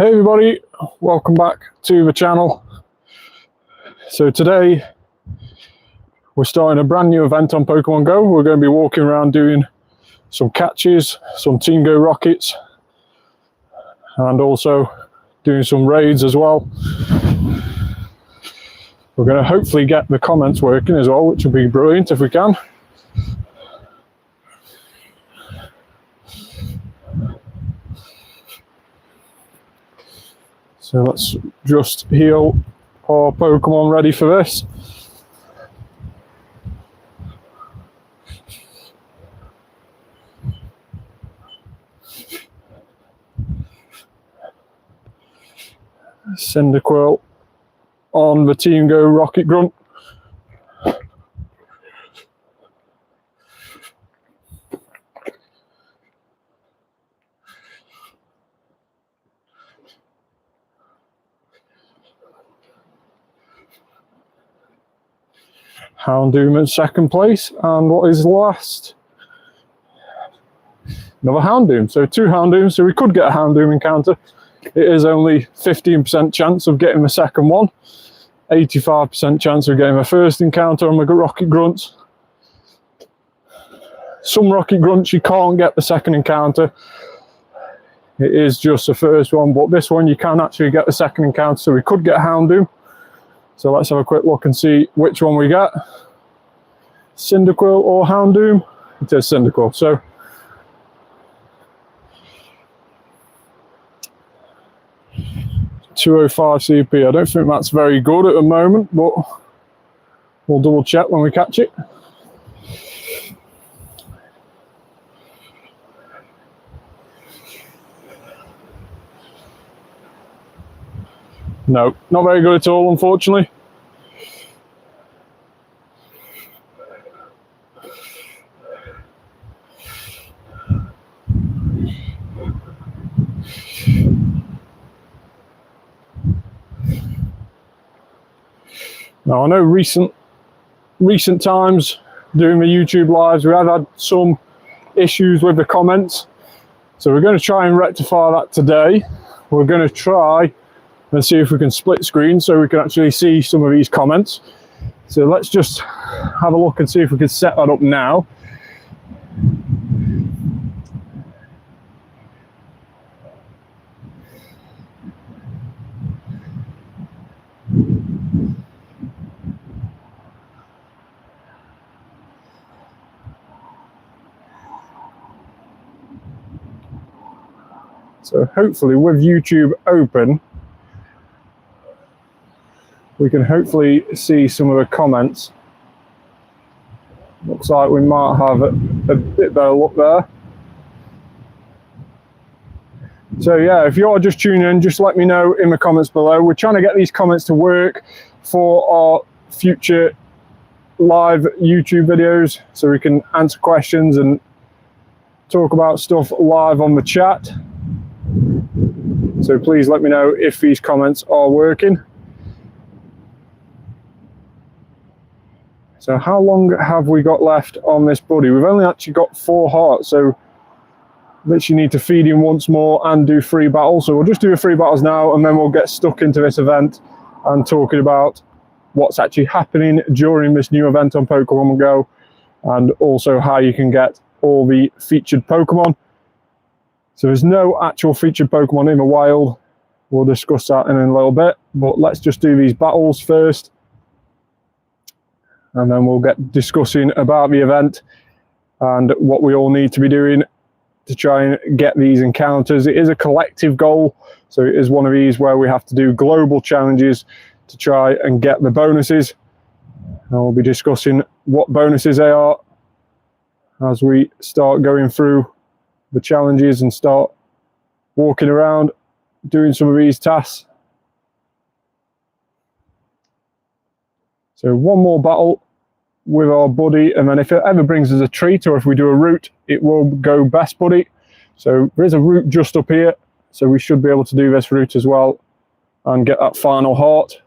Hey everybody, welcome back to the channel. So today we're starting a brand new event on Pokemon Go. We're going to be walking around doing some catches, some Team Go rockets, and also doing some raids as well. We're going to hopefully get the comments working as well, which will be brilliant if we can. So let's just heal our Pokemon ready for this. Cyndaquil on the Team Go rocket grunt. Houndoom in second place, and what is last? Another Houndoom. So two Houndooms, so we could get a Houndoom encounter. It is only 15% chance of getting the second one, 85% chance of getting the first encounter on the rocket grunts. Some rocket grunts you can't get the second encounter. It is just the first one, but this one you can actually get the second encounter, so we could get a Houndoom. So let's have a quick look and see which one we get. Cyndaquil or Houndoom? It is Cyndaquil. So .205 CP. I don't think that's very good at the moment, but we'll double check when we catch it. No, not very good at all, unfortunately. Now I know recent times doing the YouTube lives we have had some issues with the comments, so we're going to try and rectify that today. We're going to try and see if we can split screen so we can actually see some of these comments. So let's just have a look and see if we can set that up now. So hopefully with YouTube open, we can hopefully see some of the comments. Looks like we might have a bit better look there. So yeah, if you're just tuning in, just let me know in the comments below. We're trying to get these comments to work for our future live YouTube videos, so we can answer questions and talk about stuff live on the chat. So please let me know if these comments are working. So how long have we got left on this buddy? We've only actually got 4 hearts, so literally need to feed him once more and do 3 battles. So we'll just do the 3 battles now, and then we'll get stuck into this event and talking about what's actually happening during this new event on Pokemon Go, and also how you can get all the featured Pokemon. So there's no actual featured Pokemon in the wild. We'll discuss that in a little bit, but let's just do these battles first, and then we'll get discussing about the event and what we all need to be doing to try and get these encounters. It is a collective goal, so it is one of these where we have to do global challenges to try and get the bonuses. And we'll be discussing what bonuses they are as we start going through the challenges and start walking around doing some of these tasks. So one more battle with our buddy, and then if it ever brings us a treat, or if we do a route, it will go best buddy. So there is a route just up here, so we should be able to do this route as well and get that final heart.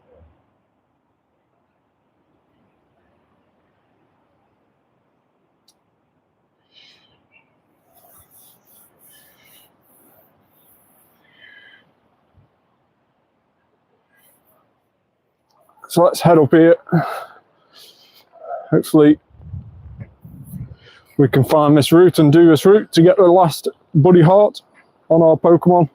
So let's head up here. Hopefully we can find this route and do this route to get the last buddy heart on our Pokemon.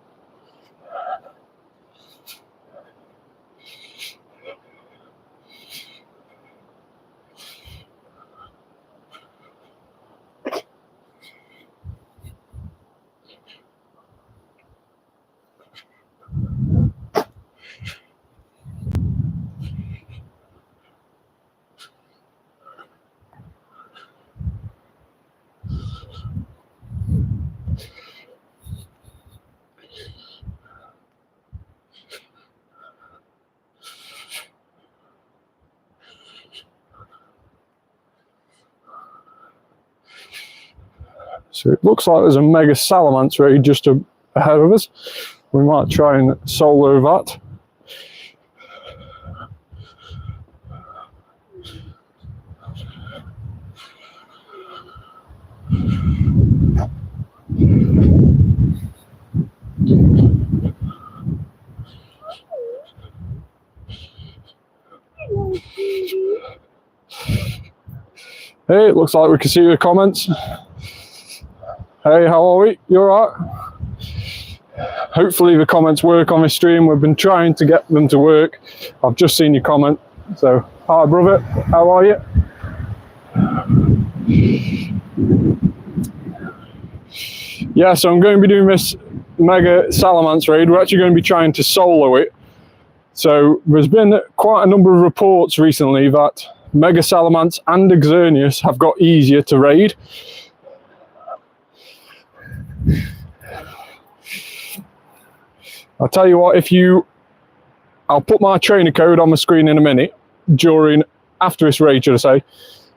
So it looks like there's a Mega Salamence raid just ahead of us. We might try and solo that. Hey, it looks like we can see your comments. Hey, how are we? You alright? Hopefully the comments work on this stream. We've been trying to get them to work. I've just seen your comment. So, hi brother, how are you? Yeah, so I'm going to be doing this Mega Salamence raid. We're actually going to be trying to solo it. So there's been quite a number of reports recently that Mega Salamence and Xerneas have got easier to raid. I'll tell you what, I'll put my trainer code on the screen in a minute, after this raid, should I say,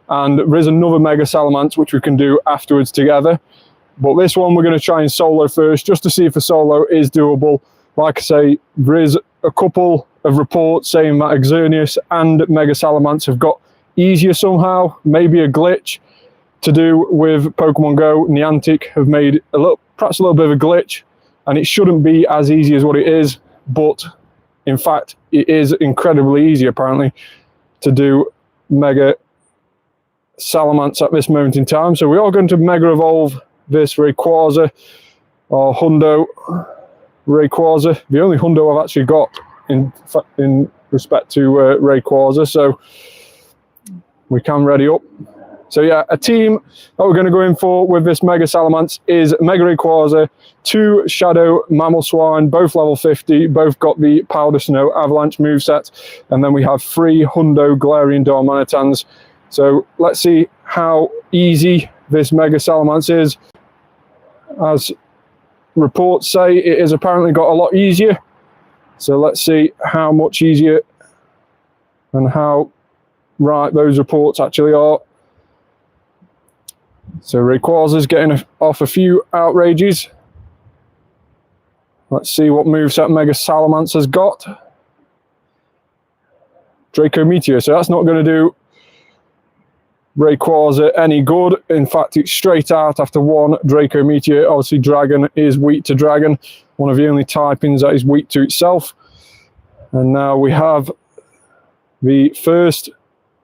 and there's another Mega Salamence which we can do afterwards together. But this one we're going to try and solo first, just to see if a solo is doable. Like I say, there is a couple of reports saying that Xerneas and Mega Salamence have got easier somehow, maybe a glitch to do with Pokemon GO. Niantic have made perhaps a little bit of a glitch, and it shouldn't be as easy as what it is, but in fact it is incredibly easy apparently to do Mega Salamence at this moment in time. So we are going to Mega Evolve this Rayquaza, or Hundo Rayquaza, the only Hundo I've actually got in respect to Rayquaza, so we can ready up. So yeah, a team that we're going to go in for with this Mega Salamence is Mega Rayquaza, 2 Shadow Mamoswine, both level 50, both got the Powder Snow Avalanche moveset, and then we have 3 Hundo Galarian Darmanitans. So let's see how easy this Mega Salamence is. As reports say, it has apparently got a lot easier. So let's see how much easier and how right those reports actually are. So Rayquaza's getting off a few outrages. Let's see what moveset Mega Salamence has got. Draco Meteor, so that's not going to do Rayquaza any good. In fact, it's straight out after 1 Draco Meteor. Obviously Dragon is weak to Dragon, one of the only typings that is weak to itself. And now we have the first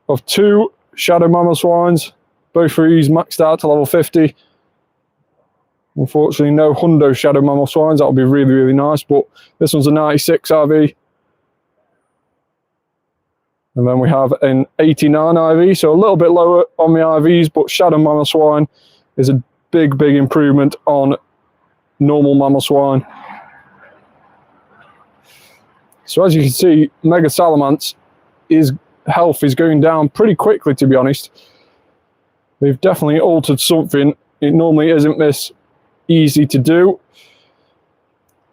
of 2 Shadow Mamoswines. Both of these maxed out to level 50. Unfortunately, no Hundo Shadow Mamoswines. That would be really, really nice. But this one's a 96 IV. And then we have an 89 IV. So a little bit lower on the IVs. But Shadow Mamoswine is a big, big improvement on normal Mamoswine. So as you can see, Mega Salamence, his health is going down pretty quickly, to be honest. They've definitely altered something. It normally isn't this easy to do.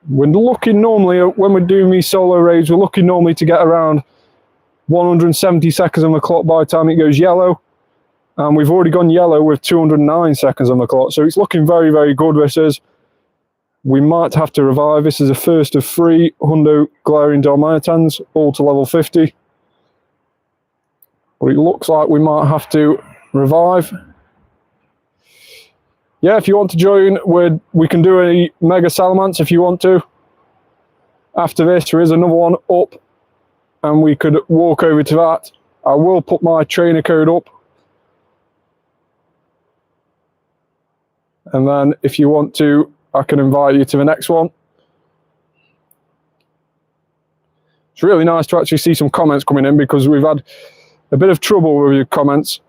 We're looking normally, when we're doing these solo raids, we're looking normally to get around 170 seconds on the clock by the time it goes yellow. And we've already gone yellow with 209 seconds on the clock. So it's looking very, very good, this is. We might have to revive. This is the first of 3 Hundo Galarian Darmanitans, all to level 50. But it looks like we might have to revive. Yeah, if you want to join, we can do a Mega Salamence if you want to. After this, there is another one up and we could walk over to that. I will put my trainer code up. And then if you want to, I can invite you to the next one. It's really nice to actually see some comments coming in, because we've had a bit of trouble with your comments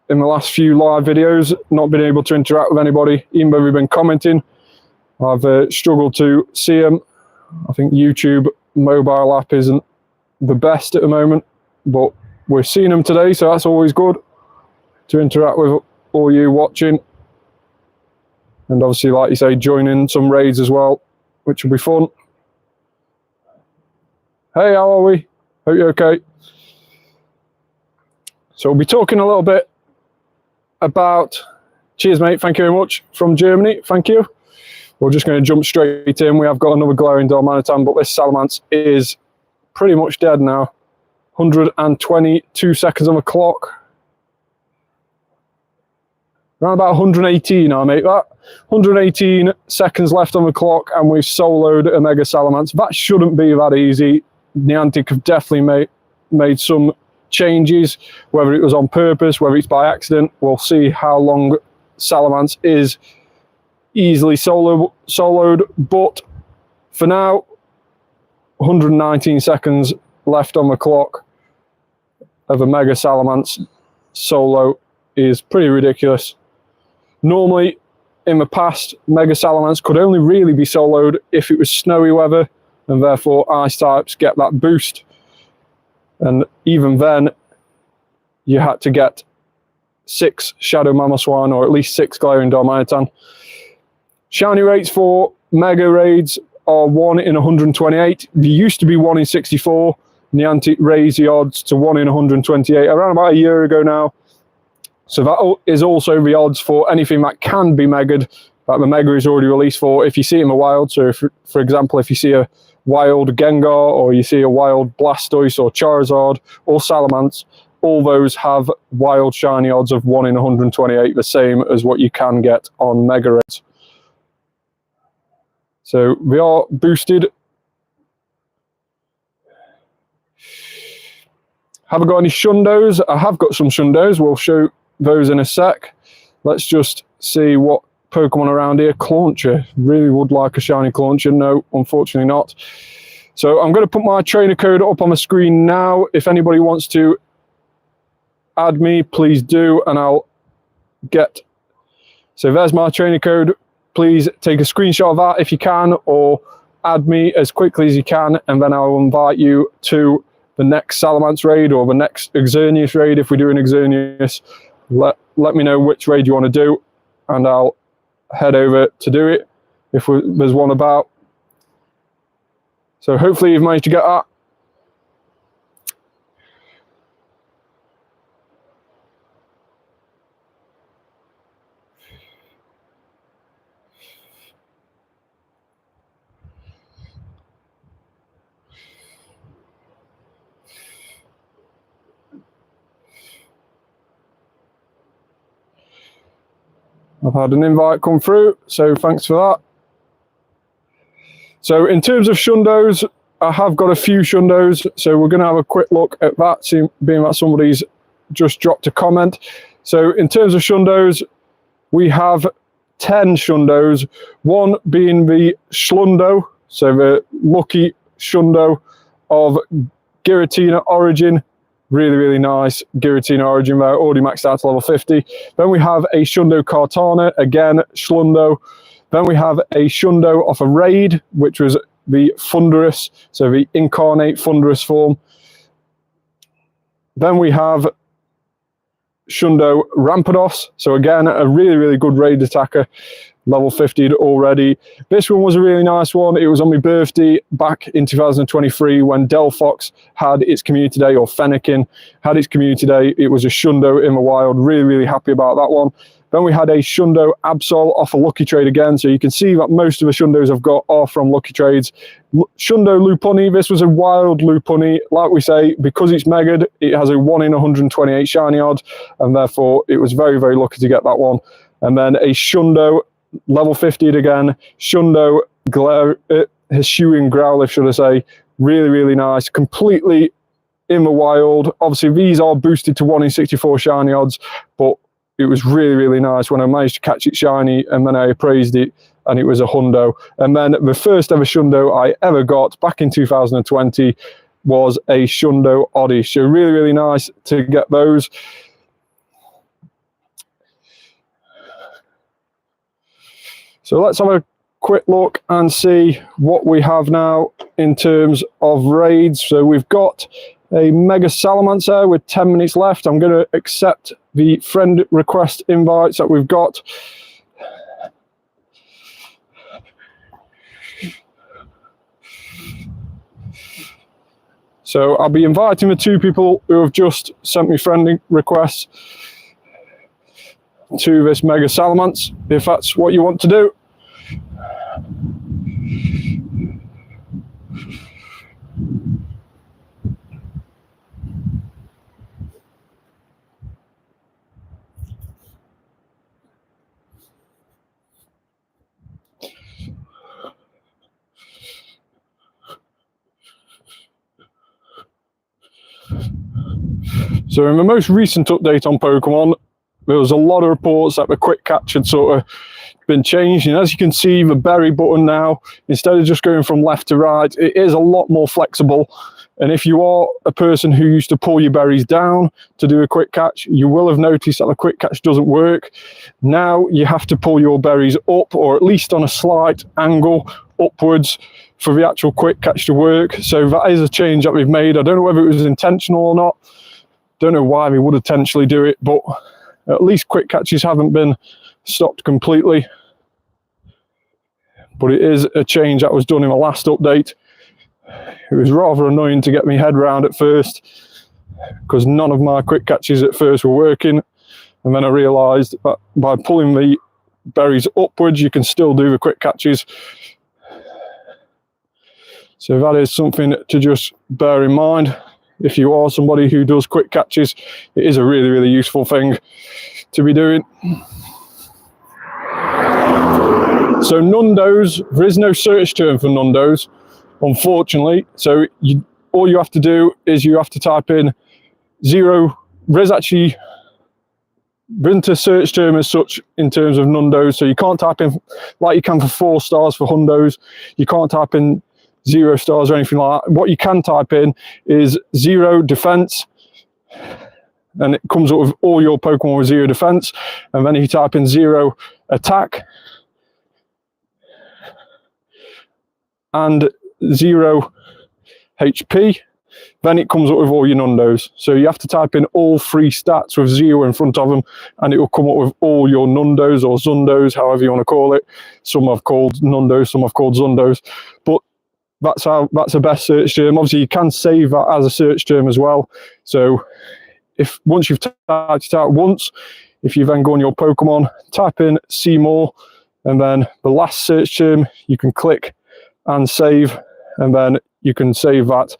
in the last few live videos, not been able to interact with anybody, even though we've been commenting. I've struggled to see them. I think YouTube mobile app isn't the best at the moment, but we're seeing them today, so that's always good to interact with all you watching. And obviously, like you say, join in some raids as well, which will be fun. Hey, how are we? Hope you're okay. So we'll be talking a little bit about... Cheers, mate. Thank you very much. From Germany. Thank you. We're just going to jump straight in. We have got another glowing Darmanitan, but this Salamence is pretty much dead now. 122 seconds on the clock. Around about 118, I make that. 118 seconds left on the clock, and we've soloed a Mega Salamence. That shouldn't be that easy. Niantic have definitely made some changes, whether it was on purpose, whether it's by accident. We'll see how long Salamence is easily soloed, but for now, 119 seconds left on the clock of a Mega Salamence solo is pretty ridiculous. Normally, in the past, Mega Salamence could only really be soloed if it was snowy weather, and therefore ice types get that boost. And even then, you had to get 6 Shadow Mamoswine, or at least 6 Glaring Darmanitan. Shiny rates for Mega Raids are 1 in 128. They used to be 1 in 64. Niantic raised the odds to 1 in 128 around about a year ago now. So that is also the odds for anything that can be megaed, that the Mega is already released for, if you see it in the wild. So, if, for example, if you see a wild Gengar, or you see a wild Blastoise, or Charizard, or Salamence, all those have wild shiny odds of 1 in 128, the same as what you can get on Mega Raids. So we are boosted. Haven't got any Shundos. I have got some Shundos. We'll show those in a sec. Let's just see what Pokemon around here. Clauncher. Really would like a shiny Clauncher. No, unfortunately not. So I'm going to put my trainer code up on the screen now. If anybody wants to add me, please do, and I'll get... So there's my trainer code. Please take a screenshot of that if you can, or add me as quickly as you can, and then I'll invite you to the next Salamence raid, or the next Xerneas raid if we do an Xerneas. Let me know which raid you want to do, and I'll head over to do it if there's one about. So hopefully you've managed to get that. I've had an invite come through, so thanks for that. So in terms of Shundos, I have got a few Shundos, so we're going to have a quick look at that, being that somebody's just dropped a comment. So in terms of Shundos, we have 10 Shundos, one being the Schlundo, so the lucky Shundo of Giratina Origin. Really, really nice Giratina Origin there, already maxed out to level 50. Then we have a Shundo Kartana, again, Schlundo. Then we have a Shundo off a raid, which was the Thunderous, so the incarnate Thunderous form. Then we have Shundo Rampardos, so again, a really, really good raid attacker. Level 50 already. This one was a really nice one. It was on my birthday back in 2023 when Delphox had its community day, or Fennekin had its community day. It was a Shundo in the wild. Really, really happy about that one. Then we had a Shundo Absol off a Lucky Trade again. So you can see that most of the Shundos I've got are from Lucky Trades. Shundo Lopunny, this was a wild Lopunny. Like we say, because it's megaed, it has a 1 in 128 shiny odds, and therefore it was very, very lucky to get that one. And then a Shundo level 50 again, Shundo Hisuian Growlithe, should I say. Really, really nice. Completely in the wild. Obviously, these are boosted to 1 in 64 shiny odds, but it was really, really nice when I managed to catch it shiny, and then I appraised it, and it was a hundo. And then the first ever shundo I ever got back in 2020 was a shundo oddie. So really, really nice to get those. So let's have a quick look and see what we have now in terms of raids. So we've got a Mega Salamancer with 10 minutes left. I'm going to accept the friend request invites that we've got. So I'll be inviting the 2 people who have just sent me friend requests to this Mega Salamancer, if that's what you want to do. So in the most recent update on Pokemon, there was a lot of reports that the quick catch had sort of been changed. And as you can see, the berry button now, instead of just going from left to right, it is a lot more flexible. And if you are a person who used to pull your berries down to do a quick catch, you will have noticed that the quick catch doesn't work. Now you have to pull your berries up, or at least on a slight angle upwards, for the actual quick catch to work. So that is a change that we've made. I don't know whether it was intentional or not. Don't know why we would intentionally do it, but at least quick catches haven't been stopped completely. But it is a change that was done in the last update. It was rather annoying to get my head round at first, because none of my quick catches at first were working. And then I realised that by pulling the berries upwards, you can still do the quick catches. So that is something to just bear in mind. If you are somebody who does quick catches, it is a really, really useful thing to be doing. So Nundos, there is no search term for Nundos, unfortunately. So all you have to do is you have to type in 0. There's actually isn't a search term as such in terms of Nundos. So you can't type in, like you can for 4 stars for Hundos, you can't type in 0 stars or anything like that. What you can type in is 0 defense, and it comes up with all your Pokemon with 0 defense. And then if you type in 0 attack and 0 HP, then it comes up with all your Nundos. So you have to type in all 3 stats with 0 in front of them, and it will come up with all your Nundos or Zundos, however you want to call it. Some I've called Nundos, some I've called Zundos, but that's the best search term. Obviously, you can save that as a search term as well. So if once you've typed it out once, if you then go on your Pokemon, type in see more, and then the last search term, you can click and save, and then you can save that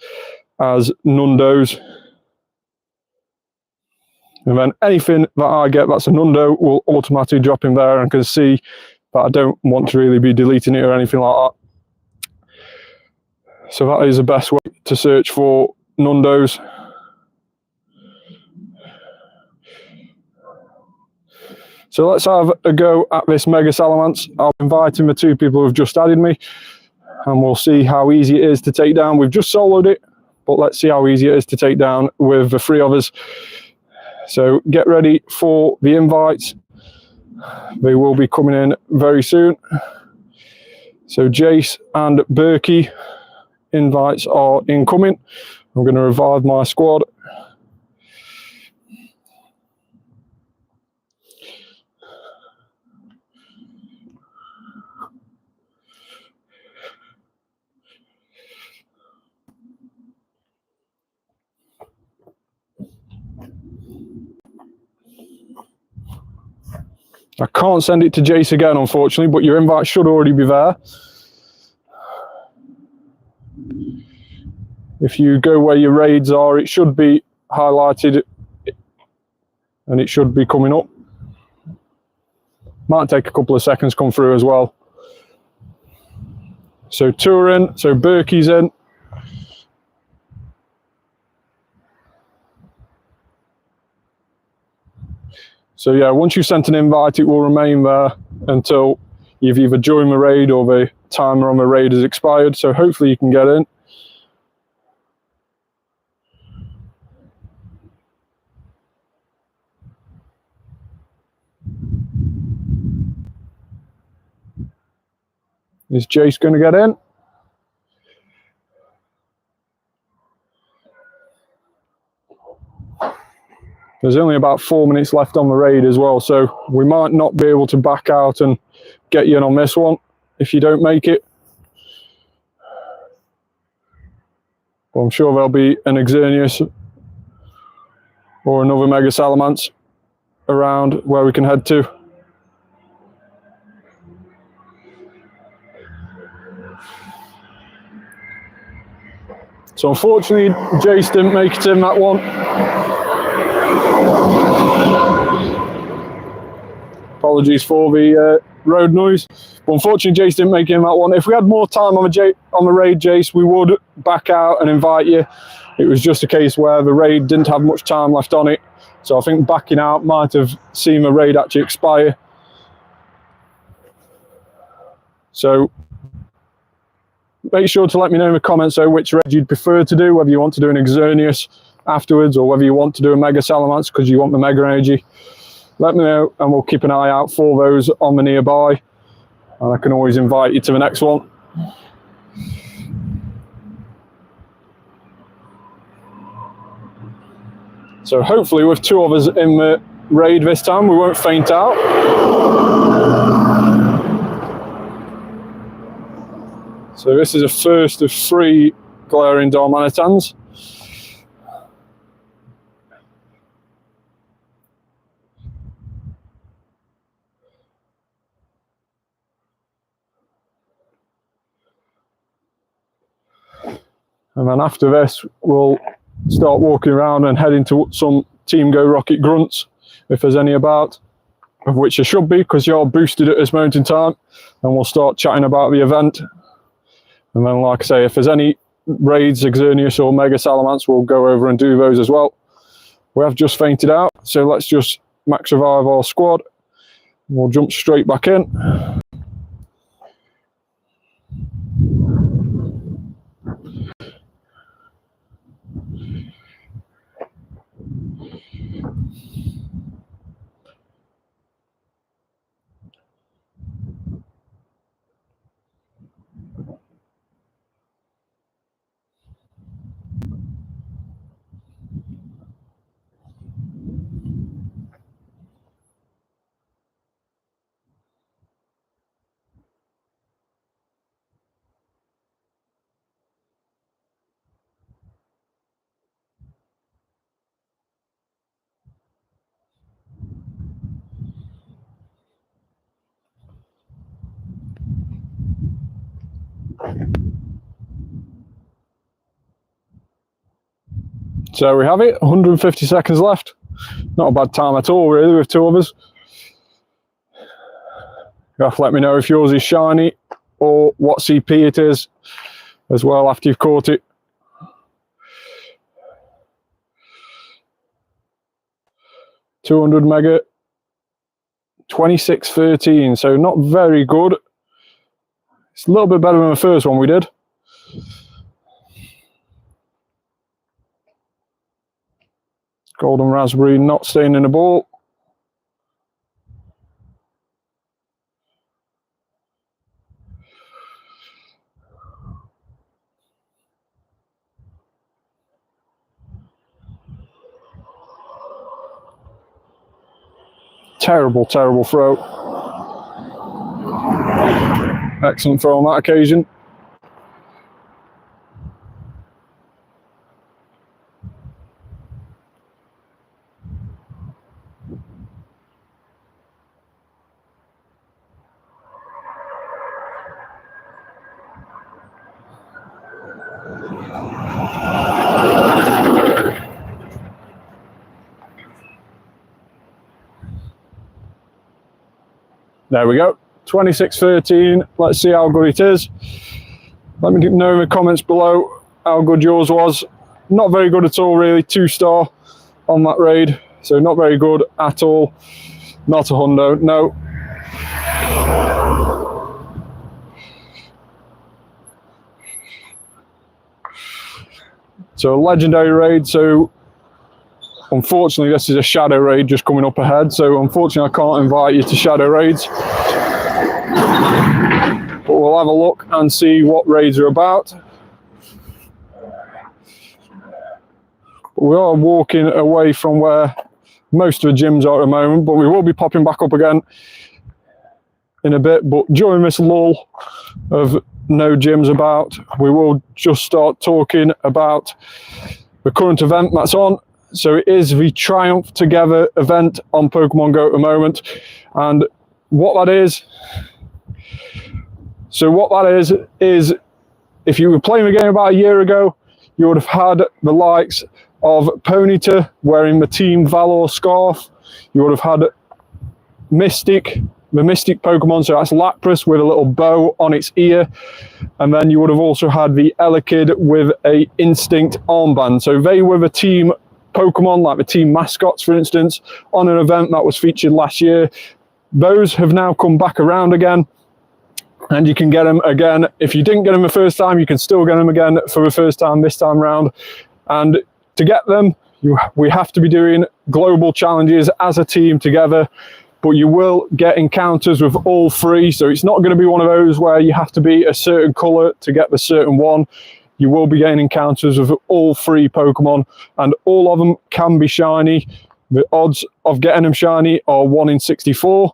as Nundos. And then anything that I get that's a Nundo will automatically drop in there, and can see that I don't want to really be deleting it or anything like that. So that is the best way to search for Nundos. So let's have a go at this Mega Salamancer. I'll invite in the 2 people who have just added me, and we'll see how easy it is to take down. We've just soloed it, but let's see how easy it is to take down with the 3 of us. So get ready for the invites. They will be coming in very soon. So Jace and Berkey, invites are incoming. I'm going to revive my squad. I can't send it to Jace again, unfortunately, but your invite should already be there. If you go where your raids are, it should be highlighted and it should be coming up. Might take a couple of seconds to come through as well. So Turin, so Berkey's in. So yeah, once you've sent an invite, it will remain there until you've either joined the raid or the timer on the raid has expired. So hopefully you can get in. Is Jace going to get in? There's only about 4 minutes left on the raid as well, so we might not be able to back out and get you in on this one if you don't make it. But I'm sure there'll be an Xerneas or another Mega Salamence around where we can head to. So unfortunately, Jace didn't make it in that one. Apologies for the road noise. But unfortunately, Jace didn't make it in that one. If we had more time on the raid, Jace, we would back out and invite you. It was just a case where the raid didn't have much time left on it. So I think backing out might have seen the raid actually expire. So make sure to let me know in the comments which raid you'd prefer to do, whether you want to do an Xerneas afterwards or whether you want to do a Mega Salamence because you want the Mega Energy. Let me know and we'll keep an eye out for those on the nearby. And I can always invite you to the next one. So hopefully with 2 of us in the raid this time, we won't faint out. So this is a first of 3 glaring Darmanitans. And then after this, we'll start walking around and heading to some Team Go Rocket grunts, if there's any about, of which there should be, because you're boosted at this moment in time. And we'll start chatting about the event. And then, like I say, if there's any raids, Xerneas or Mega Salamence, we'll go over and do those as well. We have just fainted out, so let's just max revive our squad. We'll jump straight back in. So we have it, 150 seconds left. Not a bad time at all, really, with 2 of us. You have to let me know if yours is shiny or what CP it is as well after you've caught it. $200 mega, 26.13, so not very good. It's a little bit better than the first one we did. Golden Raspberry not staying in the ball. Terrible, terrible throw. Excellent throw on that occasion. There we go, 26.13. Let's see how good it is. Let me know in the comments below how good yours was. Not very good at all, really. 2-star on that raid, so not very good at all. Not a hundo, no. So a legendary raid, so unfortunately this is a shadow raid just coming up ahead, so unfortunately I can't invite you to shadow raids. But we'll have a look and see what raids are about. We are walking away from where most of the gyms are at the moment, but we will be popping back up again in a bit. But during this lull of no gyms about, we will just start talking about the current event that's on. So it is the Triumph Together event on Pokemon GO at the moment. And what that is, is if you were playing the game about a year ago, you would have had the likes of Ponyta wearing the Team Valor scarf. You would have had the Mystic Pokemon, so that's Lapras with a little bow on its ear. And then you would have also had the Elekid with a Instinct armband. So they were the team Pokemon, like the team mascots, for instance, on an event that was featured last year. Those have now come back around again, and you can get them again. If you didn't get them the first time, you can still get them again for the first time this time round. And to get them, we have to be doing global challenges as a team together, but you will get encounters with all three. So it's not going to be one of those where you have to be a certain color to get the certain one. You will be getting encounters with all three Pokemon, and all of them can be shiny. The odds of getting them shiny are 1 in 64.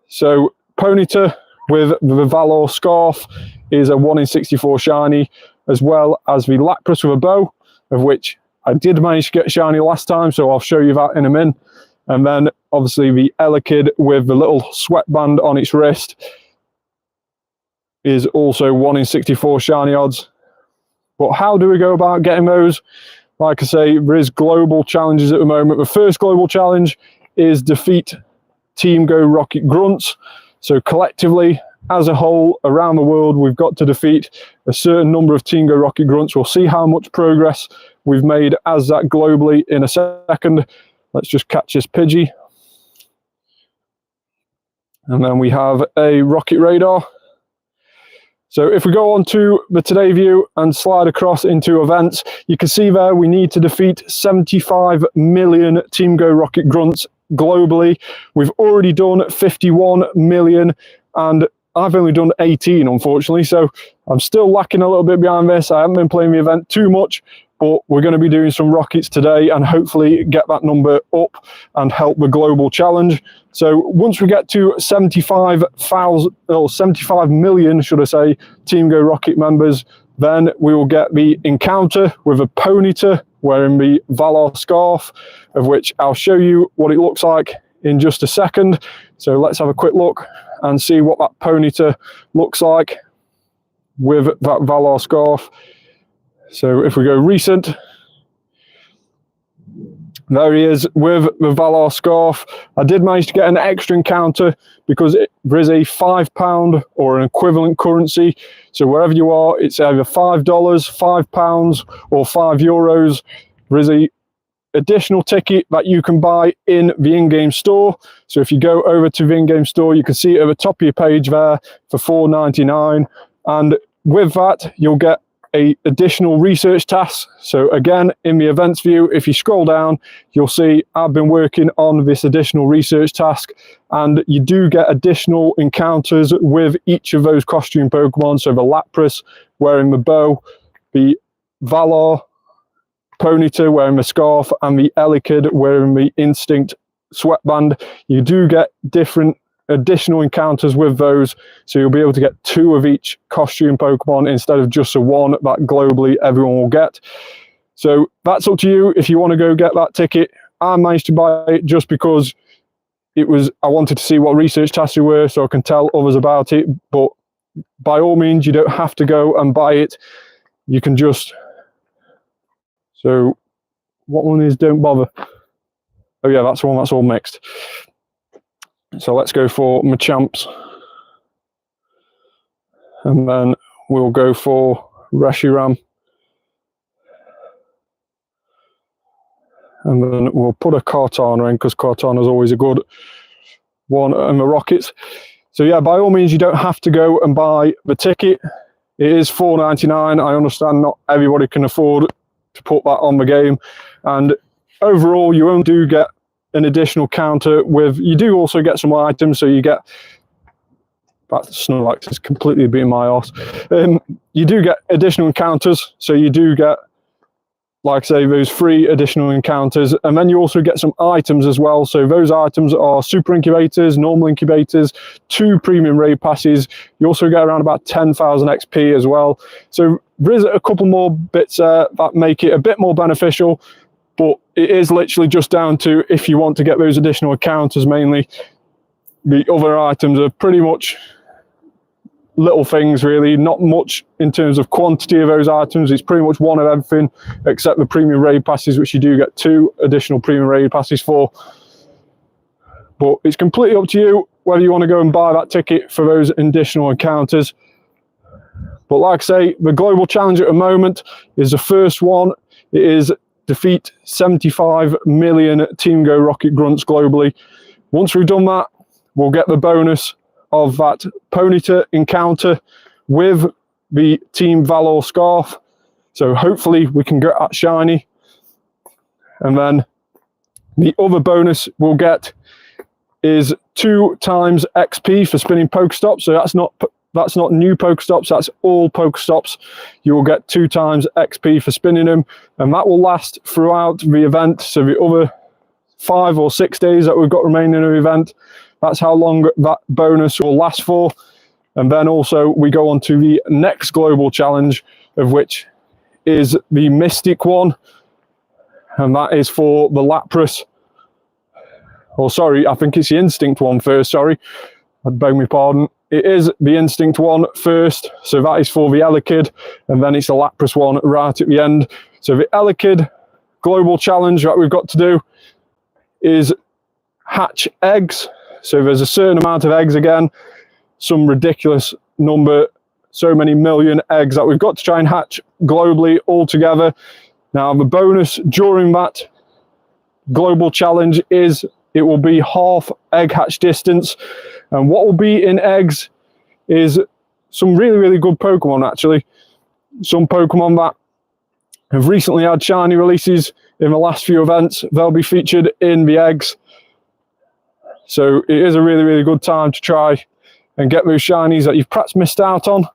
So Ponyta with the Valor scarf is a 1 in 64 shiny, as well as the Lapras with a bow, of which I did manage to get shiny last time, so I'll show you that in a minute. And then obviously the Elekid with the little sweatband on its wrist is also 1 in 64 shiny odds. But how do we go about getting those? Like I say, there is global challenges at the moment. The first global challenge is defeat Team Go Rocket Grunts. So collectively, as a whole, around the world, we've got to defeat a certain number of Team Go Rocket Grunts. We'll see how much progress we've made as that globally in a second. Let's just catch this Pidgey. And then we have a Rocket Radar. So if we go on to the Today view and slide across into events, you can see there we need to defeat 75 million Team Go Rocket Grunts globally. We've already done 51 million, and I've only done 18, unfortunately, so I'm still lacking a little bit behind this. I haven't been playing the event too much, but we're going to be doing some rockets today and hopefully get that number up and help the global challenge. So once we get to 75 million, should I say, Team Go Rocket members, then we will get the encounter with a Ponyta wearing the Valor scarf, of which I'll show you what it looks like in just a second. So let's have a quick look and see what that Ponyta looks like with that Valor scarf. So if we go recent, there he is with the Valor scarf. I did manage to get an extra encounter because there is a £5 or an equivalent currency. So wherever you are, it's either $5, £5 or €5. There is a additional ticket that you can buy in the in-game store. So if you go over to the in-game store, you can see it at the top of your page there for $4.99. And with that, you'll get a additional research task. So again, in the events view, if you scroll down, you'll see I've been working on this additional research task, and you do get additional encounters with each of those costume Pokemon. So the Lapras wearing the bow, the Valor Ponyta wearing the scarf, and the Elekid wearing the Instinct sweatband. You do get different additional encounters with those, so you'll be able to get 2 of each costume Pokemon instead of just the 1 that globally everyone will get. So that's up to you if you want to go get that ticket. I managed to buy it just because I wanted to see what research tasks there were so I can tell others about it, but by all means you don't have to go and buy it. You can just... So what one is don't bother? Oh yeah, that's the one that's all mixed. So let's go for Machamps. And then we'll go for Reshiram. And then we'll put a Cortana in, because Cortana is always a good one, and the Rockets. So yeah, by all means, you don't have to go and buy the ticket. It is $4.99. I understand not everybody can afford to put that on the game. And overall, you only do get an additional counter with, you do also get some items. So you get, that Snorlax is completely beating my arse. You do get additional encounters. So you do get, like I say, those 3 additional encounters, and then you also get some items as well. So those items are super incubators, normal incubators, 2 premium raid passes. You also get around about 10,000 XP as well. So there's a couple more bits that make it a bit more beneficial, but it is literally just down to if you want to get those additional encounters mainly. The other items are pretty much little things, really, not much in terms of quantity of those items. It's pretty much one of everything except the premium raid passes, which you do get 2 additional premium raid passes for. But it's completely up to you whether you want to go and buy that ticket for those additional encounters. But like I say, the global challenge at the moment is the first one. It is defeat 75 million Team Go Rocket grunts globally. Once we've done that, we'll get the bonus of that Ponyta encounter with the Team Valor scarf. So hopefully we can get that shiny. And then the other bonus we'll get is 2 times XP for spinning Pokestops. So that's not new Pokestops, that's all Pokestops. You will get 2 times XP for spinning them, and that will last throughout the event. So the other 5 or 6 days that we've got remaining in the event, that's how long that bonus will last for. And then also we go on to the next global challenge, of which is the Mystic one, and that is for the Lapras. Oh, sorry, I think it's the Instinct one first, sorry. I beg my pardon. It is the Instinct one first, so that is for the Elekid, and then it's the Lapras one right at the end. So the Elekid global challenge that we've got to do is hatch eggs. So there's a certain amount of eggs again, some ridiculous number, so many million eggs that we've got to try and hatch globally all together. Now the bonus during that global challenge is it will be half egg hatch distance, and what will be in eggs is some really good Pokemon actually. Some Pokemon that have recently had shiny releases in the last few events, they'll be featured in the eggs. So it is a really good time to try and get those shinies that you've perhaps missed out on.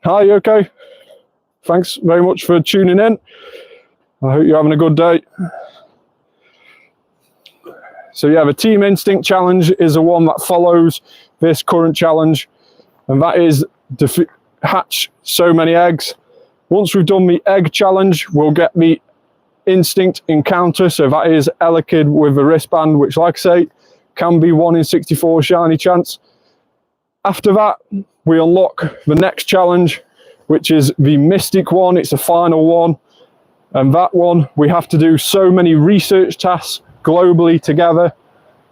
Hi, you okay? Thanks very much for tuning in. I hope you're having a good day. So yeah, the Team Instinct challenge is the one that follows this current challenge, and that is hatch so many eggs. Once we've done the egg challenge, we'll get the Instinct encounter. So that is Elekid with the wristband, which, like I say, can be 1 in 64 shiny chance. After that, we unlock the next challenge, which is the Mystic one. It's the final one, and that one we have to do so many research tasks globally together,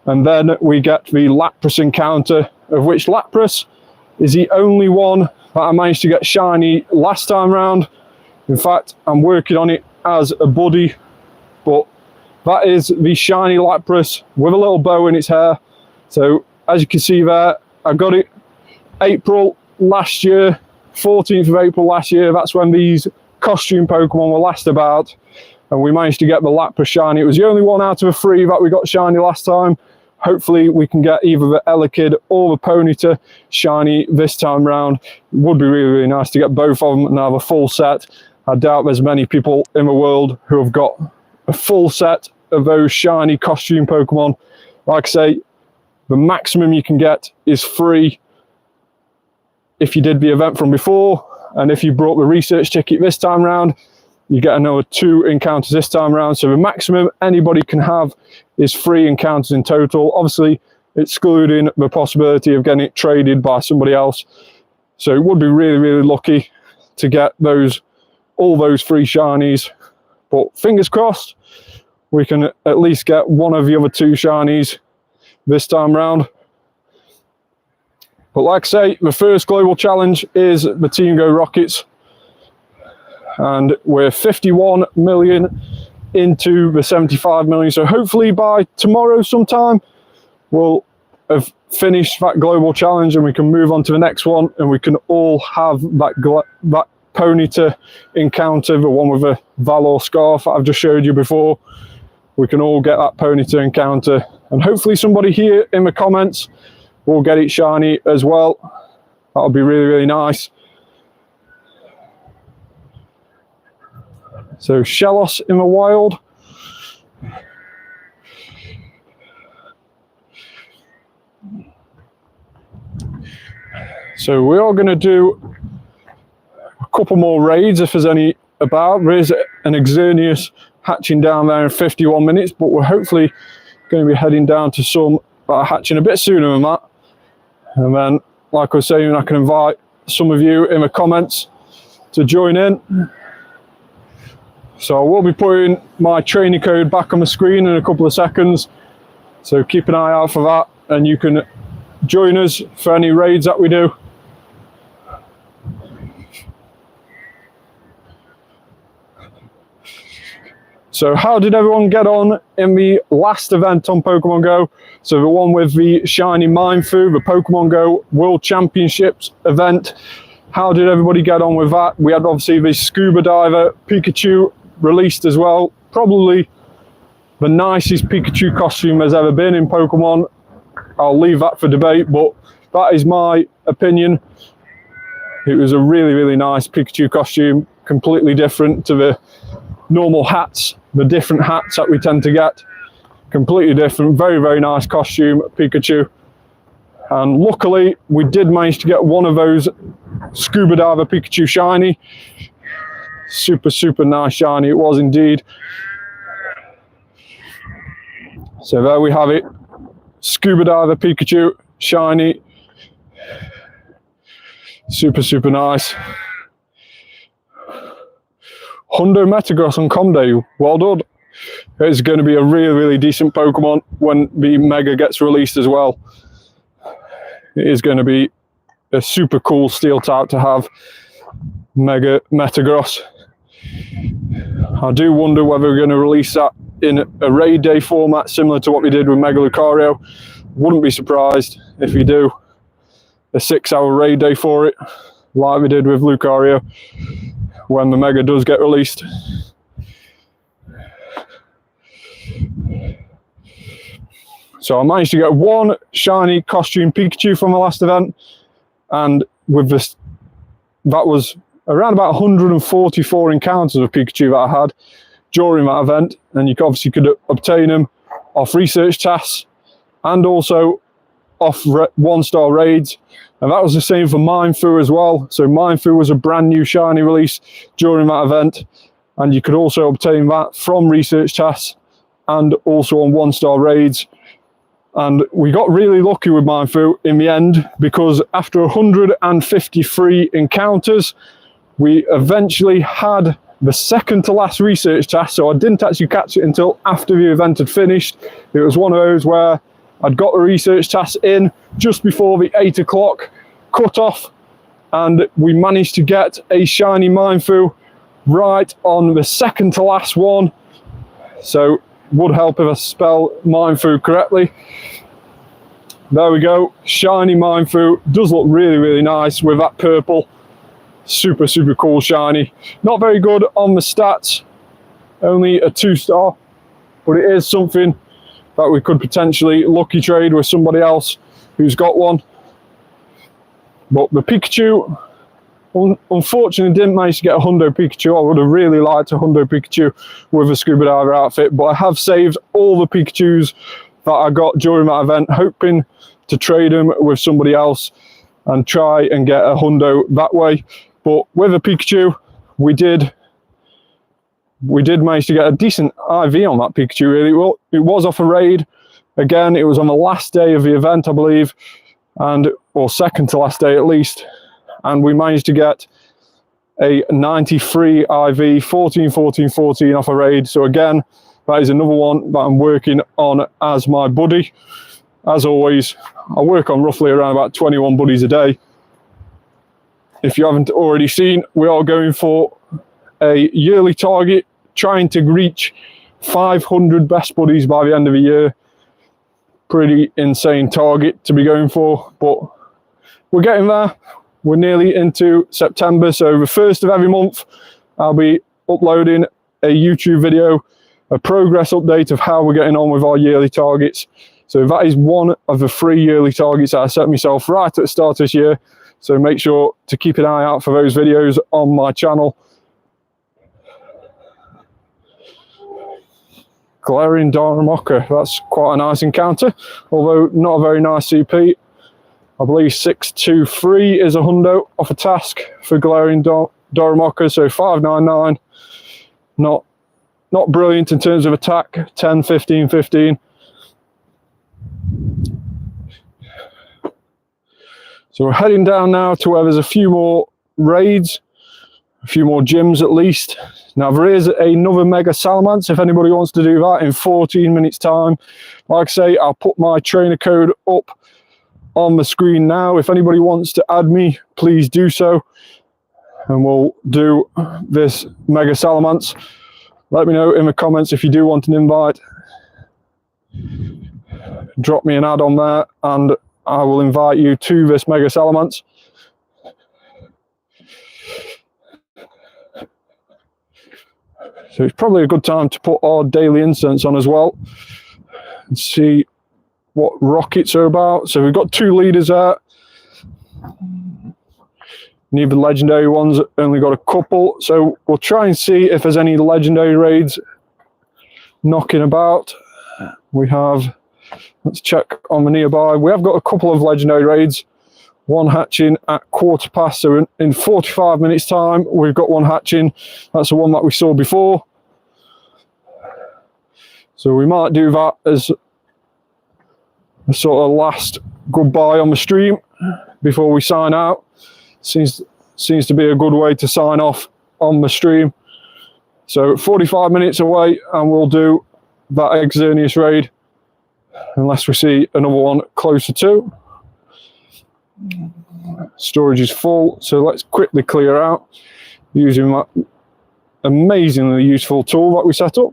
and then we get the Lapras encounter, of which Lapras is the only one that I managed to get shiny last time round. In fact, I'm working on it as a buddy, but that is the shiny Lapras with a little bow in its hair. So as you can see there, I got it April last year, 14th of April last year. That's when these costume Pokemon were last about, and we managed to get the Lapras shiny. It was the only one out of the 3 that we got shiny last time. Hopefully we can get either the Elekid or the Ponyta shiny this time round. It would be really nice to get both of them and have a full set. I doubt there's many people in the world who have got a full set of those shiny costume Pokemon. Like I say, the maximum you can get is 3 if you did the event from before, and if you brought the research ticket this time round, you get another 2 encounters this time round. So the maximum anybody can have is 3 encounters in total, obviously excluding the possibility of getting it traded by somebody else. So it would be really lucky to get all those 3 shinies, but fingers crossed we can at least get one of the other 2 shinies this time round. But like I say, the first global challenge is the Team Go Rockets, and we're 51 million into the 75 million. So hopefully by tomorrow sometime, we'll have finished that global challenge and we can move on to the next one, and we can all have that pony to encounter, the one with the Valor scarf that I've just showed you before. We can all get that pony to encounter, and hopefully somebody here in the comments will get it shiny as well. That'll be really, really nice. So Shellos in the wild. So we are going to do a couple more raids if there's any about. There is an Exernius hatching down there in 51 minutes, but we're hopefully going to be heading down to some that are hatching a bit sooner than that. And then, like I was saying, I can invite some of you in the comments to join in. So I will be putting my training code back on the screen in a couple of seconds. So keep an eye out for that, and you can join us for any raids that we do. So how did everyone get on in the last event on Pokemon Go? So the one with the shiny Mindfu, the Pokemon Go World Championships event. How did everybody get on with that? We had obviously the Scuba Diver Pikachu released as well. Probably the nicest Pikachu costume there's ever been in Pokemon. I'll leave that for debate, but that is my opinion. It was a really, really nice Pikachu costume, completely different to the normal hats, the different hats that we tend to get. Completely different, very, very nice costume, Pikachu. And luckily, we did manage to get one of those Scuba Diver Pikachu shiny. Super, super nice shiny it was indeed. So there we have it. Scuba Diver Pikachu shiny. Super, super nice. Hundo Metagross on Comday, well done. It's going to be a really, really decent Pokemon when the Mega gets released as well. It is going to be a super cool steel type to have, Mega Metagross. I do wonder whether we're going to release that in a raid day format similar to what we did with Mega Lucario. Wouldn't be surprised if we do a 6-hour raid day for it, like we did with Lucario, when the Mega does get released. So I managed to get one shiny costume Pikachu from the last event, and with this, that was around about 144 encounters of Pikachu that I had during that event, and you obviously could obtain them off research tasks and also off 1-star raids. And that was the same for Mindfu as well. So Mindfu was a brand new shiny release during that event, and you could also obtain that from research tasks and also on 1-star raids. And we got really lucky with Mindfu in the end, because after 153 encounters, we eventually had the second to last research task. So I didn't actually catch it until after the event had finished. It was one of those where I'd got the research task in just before the 8 o'clock cut-off, and we managed to get a shiny Mindfu right on the second to last one. So would help if I spell Mindfu correctly. There we go, shiny Mindfu. Does look really, really nice with that purple. Super, super cool shiny. Not very good on the stats, only a 2-star, but it is something that we could potentially lucky trade with somebody else who's got one. But the Pikachu, unfortunately, didn't manage to get a Hundo Pikachu. I would have really liked a Hundo Pikachu with a Scuba Diver outfit, but I have saved all the Pikachus that I got during that event, hoping to trade them with somebody else and try and get a Hundo that way. But with a Pikachu, we did manage to get a decent IV on that Pikachu, really. Well, it was off a raid. Again, it was on the last day of the event, I believe, or second to last day at least. And we managed to get a 93 IV, 14, 14, 14 off a raid. So again, that is another one that I'm working on as my buddy. As always, I work on roughly around about 21 buddies a day. If you haven't already seen, we are going for a yearly target, trying to reach 500 best buddies by the end of the year. Pretty insane target to be going for, but we're getting there. We're nearly into September, so the first of every month I'll be uploading a YouTube video, a progress update of how we're getting on with our yearly targets. So that is one of the 3 yearly targets that I set myself right at the start of this year. So make sure to keep an eye out for those videos on my channel. Glaring Darumaka, that's quite a nice encounter, although not a very nice CP. I believe 623 is a hundo off a task for Glaring Darumaka, so 599. Not brilliant in terms of attack, 10, 15, 15. So we're heading down now to where there's a few more raids, a few more gyms at least. Now there is another Mega Salamence if anybody wants to do that in 14 minutes time. Like I say, I'll put my trainer code up on the screen now. If anybody wants to add me, please do so. And we'll do this Mega Salamence. Let me know in the comments if you do want an invite. Drop me an ad on there and I will invite you to this Mega Salamence. So it's probably a good time to put our daily incense on as well and see what rockets are about. So we've got 2 leaders there. Neither legendary ones, only got a couple. So we'll try and see if there's any legendary raids knocking about. We have, let's check on the nearby. We have got a couple of legendary raids. One hatching at 1/4 so in 45 minutes time we've got one hatching. That's the one that we saw before, so we might do that as a sort of last goodbye on the stream before we sign out. Seems to be a good way to sign off on the stream. So 45 minutes away and we'll do that Exernius raid unless we see another one closer to. Storage is full, so let's quickly clear out using that amazingly useful tool that we set up.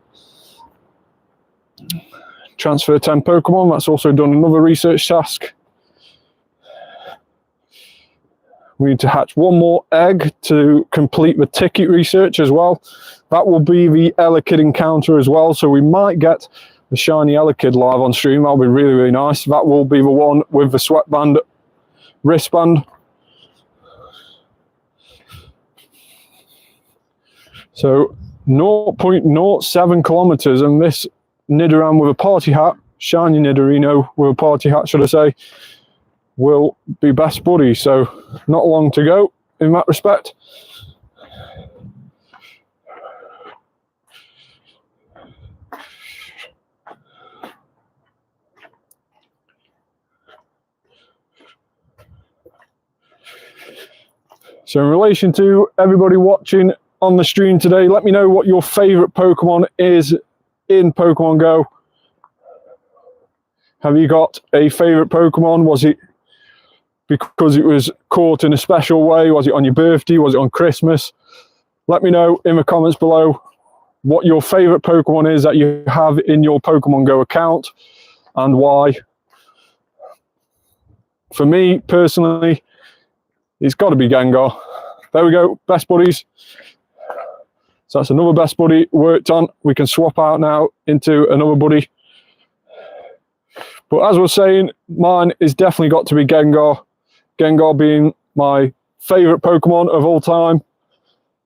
Transfer 10 Pokemon, that's also done another research task. We need to hatch one more egg to complete the ticket research as well. That will be the Elekid encounter as well, so we might get the shiny Elekid live on stream. That'll be really, really nice. That will be the one with the sweatband wristband. So 0.07 kilometers, and this Nidoran with a party hat, shiny Nidorino with a party hat should I say, will be best buddy. So not long to go in that respect. So in relation to everybody watching on the stream today, let me know what your favorite Pokemon is in Pokemon Go. Have you got a favorite Pokemon? Was it because it was caught in a special way? Was it on your birthday? Was it on Christmas? Let me know in the comments below what your favorite Pokemon is that you have in your Pokemon Go account and why. For me personally, it's got to be Gengar. There we go, best buddies. So that's another best buddy worked on. We can swap out now into another buddy. But as I was saying, mine is definitely got to be Gengar. Gengar being my favourite Pokemon of all time.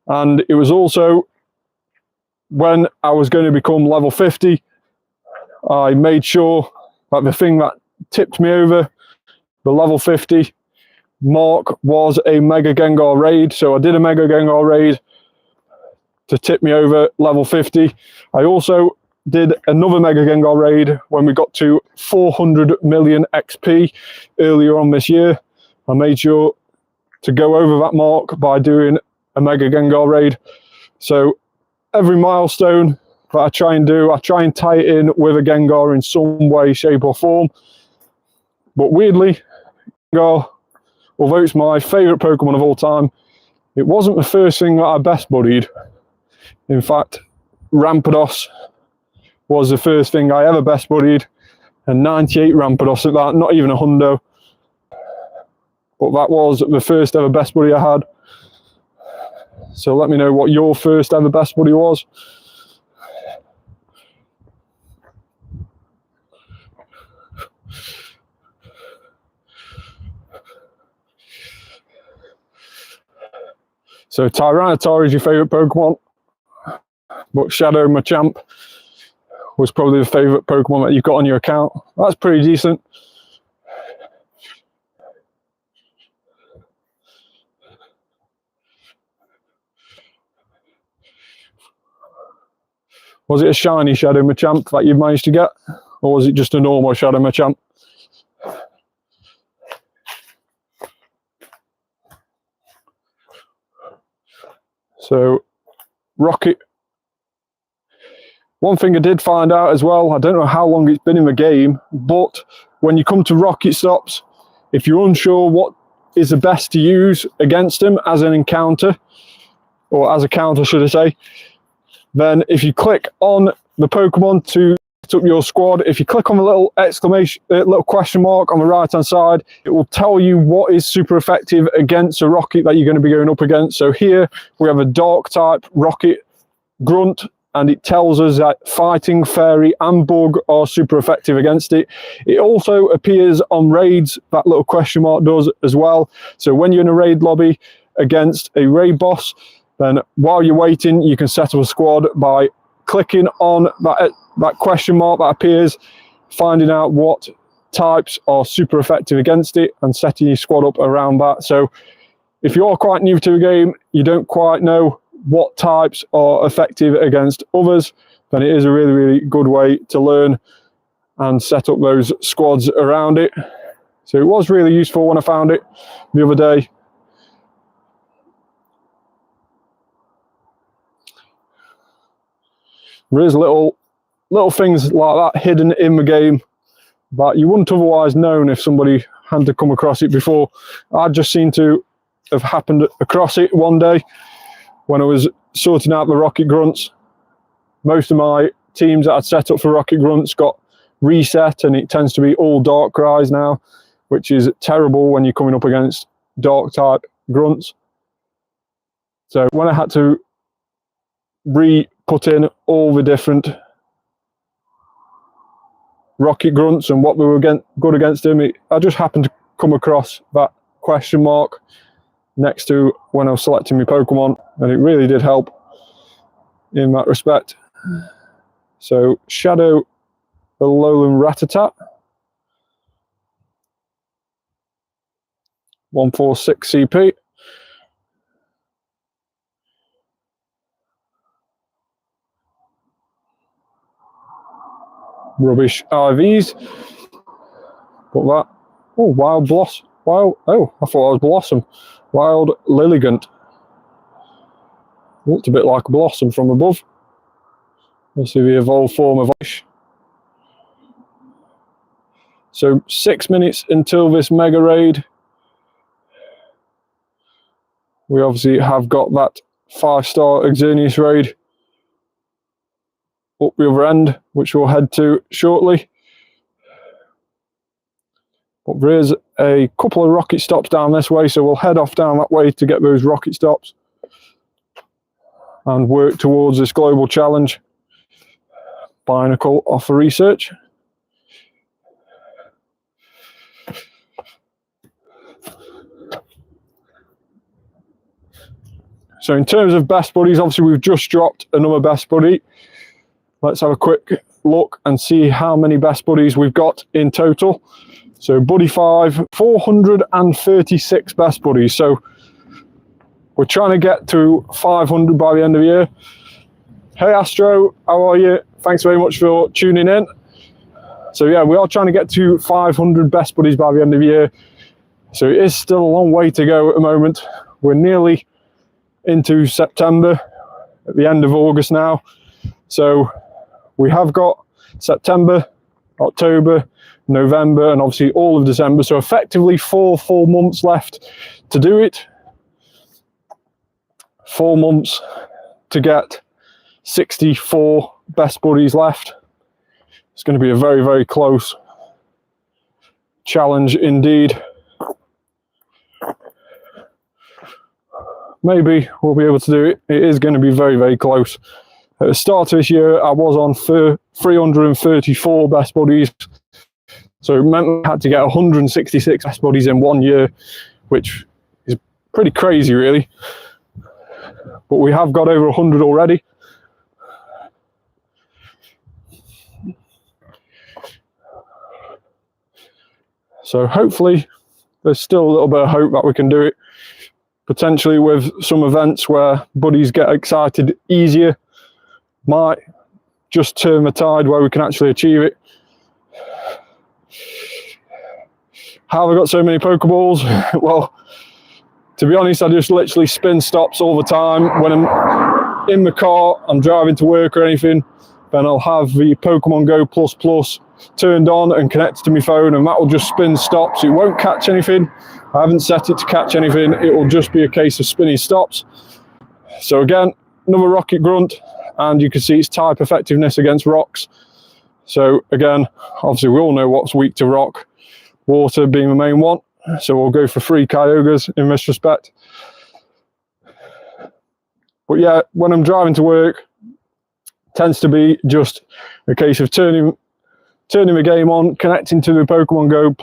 And it was also when I was going to become level 50, I made sure that the thing that tipped me over the level 50 mark was a Mega Gengar raid. So I did a Mega Gengar raid to tip me over level 50. I also did another Mega Gengar raid when we got to 400 million XP earlier on this year. I made sure to go over that mark by doing a Mega Gengar raid. So every milestone that I try and do, I try and tie it in with a Gengar in some way, shape or form. But weirdly, Gengar, although it's my favourite Pokemon of all time, it wasn't the first thing that I best buddied. In fact, Rampardos was the first thing I ever best buddied. A 98 Rampardos at that, not even a hundo. But that was the first ever best buddy I had. So let me know what your first ever best buddy was. So Tyranitar is your favourite Pokemon, but Shadow Machamp was probably the favourite Pokemon that you've got on your account. That's pretty decent. Was it a shiny Shadow Machamp that you managed to get? Or was it just a normal Shadow Machamp? So, Rocket. One thing I did find out as well, I don't know how long it's been in the game, but when you come to Rocket stops, if you're unsure what is the best to use against them as an encounter, or as a counter should I say, then if you click on the Pokemon to set up your squad, if you click on the little little question mark on the right hand side, it will tell you what is super effective against a Rocket that you're going to be going up against. So here we have a dark type Rocket Grunt, and it tells us that Fighting, Fairy and Bug are super effective against it. It also appears on raids, that little question mark does as well. So when you're in a raid lobby against a raid boss, then while you're waiting, you can set up a squad by clicking on that question mark that appears, finding out what types are super effective against it and setting your squad up around that. So if you're quite new to the game, you don't quite know what types are effective against others, then it is a really, really good way to learn and set up those squads around it. So it was really useful when I found it the other day. There is little things like that hidden in the game that you wouldn't otherwise known if somebody had to come across it before. I just seem to have happened across it one day when I was sorting out the Rocket Grunts. Most of my teams that I'd set up for Rocket Grunts got reset, and it tends to be all Dark Cries now, which is terrible when you're coming up against Dark type Grunts. So when I had to put in all the different Rocket Grunts and what we were good against him, I just happened to come across that question mark next to when I was selecting my Pokemon, and it really did help in that respect. So Shadow Alolan Rattata, 146 CP. Rubbish IVs. Put that. Oh, Wild Blossom. Wild. Oh, I thought I was Blossom. Wild Lilligant. Looked a bit like a Blossom from above. Let's see the evolved form of Ice. So 6 minutes until this mega raid. We obviously have got that 5-star Xerneas raid up the other end, which we'll head to shortly. But there is a couple of rocket stops down this way, so we'll head off down that way to get those rocket stops and work towards this global challenge. Binacle offer research. So in terms of best buddies, obviously we've just dropped another best buddy. Let's have a quick look and see how many best buddies we've got in total. So buddy 5, 436 best buddies. So we're trying to get to 500 by the end of the year. Hey Astro, how are you? Thanks very much for tuning in. So yeah, we are trying to get to 500 best buddies by the end of the year. So it is still a long way to go at the moment. We're nearly into September, at the end of August now. So we have got September, October, November, and obviously all of December. So effectively 4 full months left to do it. 4 months to get 64 best buddies left. It's going to be a very, very close challenge indeed. Maybe we'll be able to do it. It is going to be very, very close. At the start of this year, I was on 334 best buddies. So it meant I had to get 166 best buddies in 1 year, which is pretty crazy, really. But we have got over 100 already. So hopefully there's still a little bit of hope that we can do it. Potentially with some events where buddies get excited easier, might just turn the tide where we can actually achieve it. How have I got so many Pokeballs? Well, to be honest, I just literally spin stops all the time. When I'm in the car, I'm driving to work or anything, then I'll have the Pokemon GO++ turned on and connected to my phone, and that will just spin stops. It won't catch anything. I haven't set it to catch anything. It will just be a case of spinning stops. So again, another rocket grunt, and you can see its type effectiveness against rocks. So again, obviously we all know what's weak to rock, water being the main one. So we'll go for 3 Kyogres in this respect. But yeah, when I'm driving to work, tends to be just a case of turning the game on, connecting to the Pokemon GO++,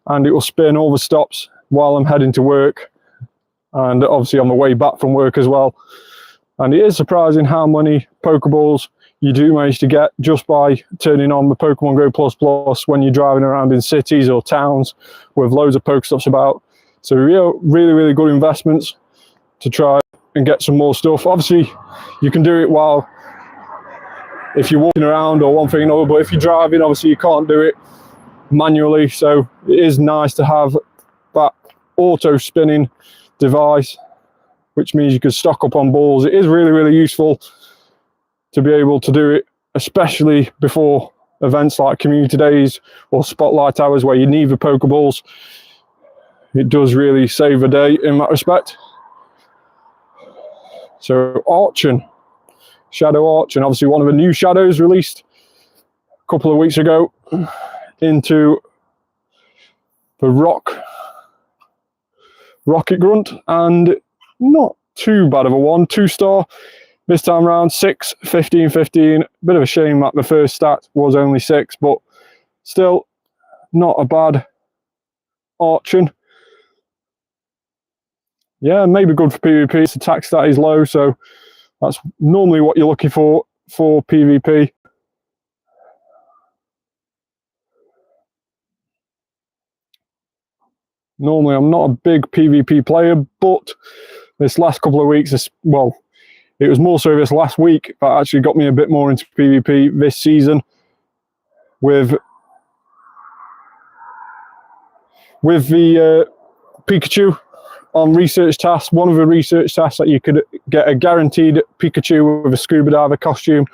and it will spin all the stops while I'm heading to work, and obviously on the way back from work as well. And it is surprising how many Pokeballs you do manage to get just by turning on the Pokemon GO++ when you're driving around in cities or towns with loads of Pokestops about. So really, really good investments to try and get some more stuff. Obviously, you can do it while if you're walking around or one thing or another, but if you're driving, obviously you can't do it manually. So it is nice to have that auto spinning device, which means you can stock up on balls. It is really, really useful to be able to do it, especially before events like community days or spotlight hours where you need the Pokeballs. It does really save a day in that respect. So Archon, Shadow Archon, obviously one of the new shadows released a couple of weeks ago into the rocket grunt, and not too bad of a one. 2-star this time round, 6, 15, 15. Bit of a shame that the first stat was only 6, but still not a bad Archon. Yeah, maybe good for PvP. Its attack stat is low, so that's normally what you're looking for PvP. Normally, I'm not a big PvP player, but this last couple of weeks, well, it was more so this last week that actually got me a bit more into PvP this season with the Pikachu on research tasks. One of the research tasks that you could get a guaranteed Pikachu with a scuba diver costume.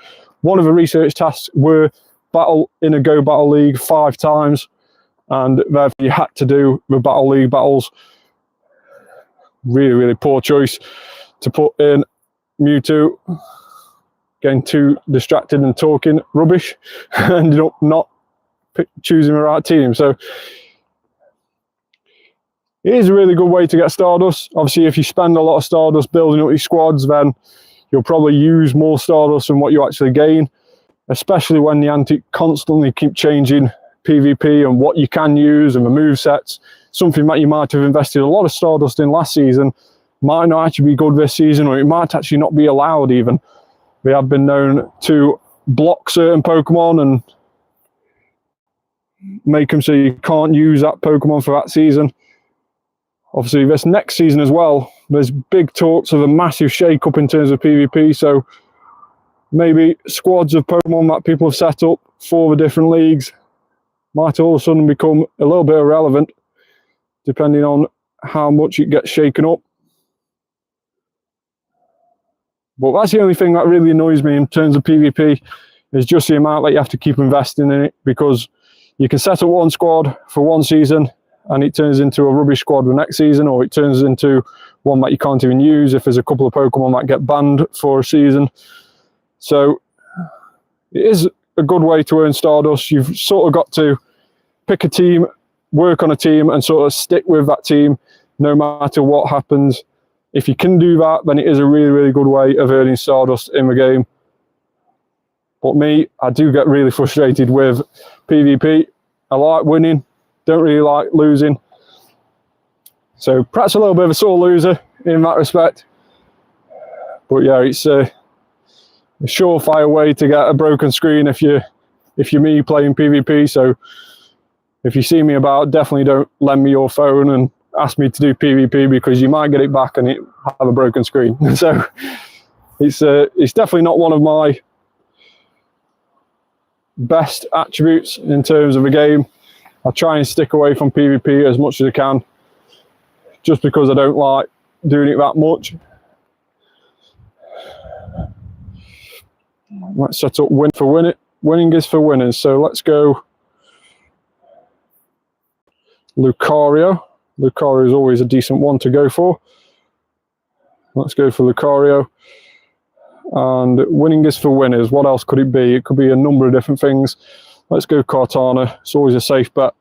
One of the research tasks were battle in a Go Battle League 5 times, and therefore you had to do the Battle League battles. Really, really poor choice to put in Mewtwo. Getting too distracted and talking rubbish. Ended up not choosing the right team. So it is a really good way to get Stardust. Obviously, if you spend a lot of Stardust building up your squads, then you'll probably use more Stardust than what you actually gain, especially when the Niantic constantly keep changing PvP and what you can use and the move sets. Something that you might have invested a lot of Stardust in last season might not actually be good this season, or it might actually not be allowed even. They have been known to block certain Pokemon and make them so you can't use that Pokemon for that season. Obviously, this next season as well, there's big talks of a massive shake-up in terms of PvP, so maybe squads of Pokemon that people have set up for the different leagues might all of a sudden become a little bit irrelevant, depending on how much it gets shaken up. But that's the only thing that really annoys me in terms of PvP, is just the amount that you have to keep investing in it, because you can set up one squad for one season and it turns into a rubbish squad the next season, or it turns into one that you can't even use if there's a couple of Pokemon that get banned for a season. So it is a good way to earn Stardust. You've sort of got to pick a team, work on a team, and sort of stick with that team no matter what happens. If you can do that, then it is a really, really good way of earning Stardust in the game. But me, I do get really frustrated with PvP. I like winning, don't really like losing. So perhaps a little bit of a sore loser in that respect. But yeah, it's a surefire way to get a broken screen if you're me playing PvP. So if you see me about, definitely don't lend me your phone and ask me to do PvP, because you might get it back and it have a broken screen. So it's definitely not one of my best attributes in terms of a game. I try and stick away from PvP as much as I can, just because I don't like doing it that much. Let's set up win for win it. Winning is for winners. So let's go Lucario. Lucario is always a decent one to go for. Let's go for Lucario. And winning is for winners. What else could it be? It could be a number of different things. Let's go Cortana. It's always a safe bet.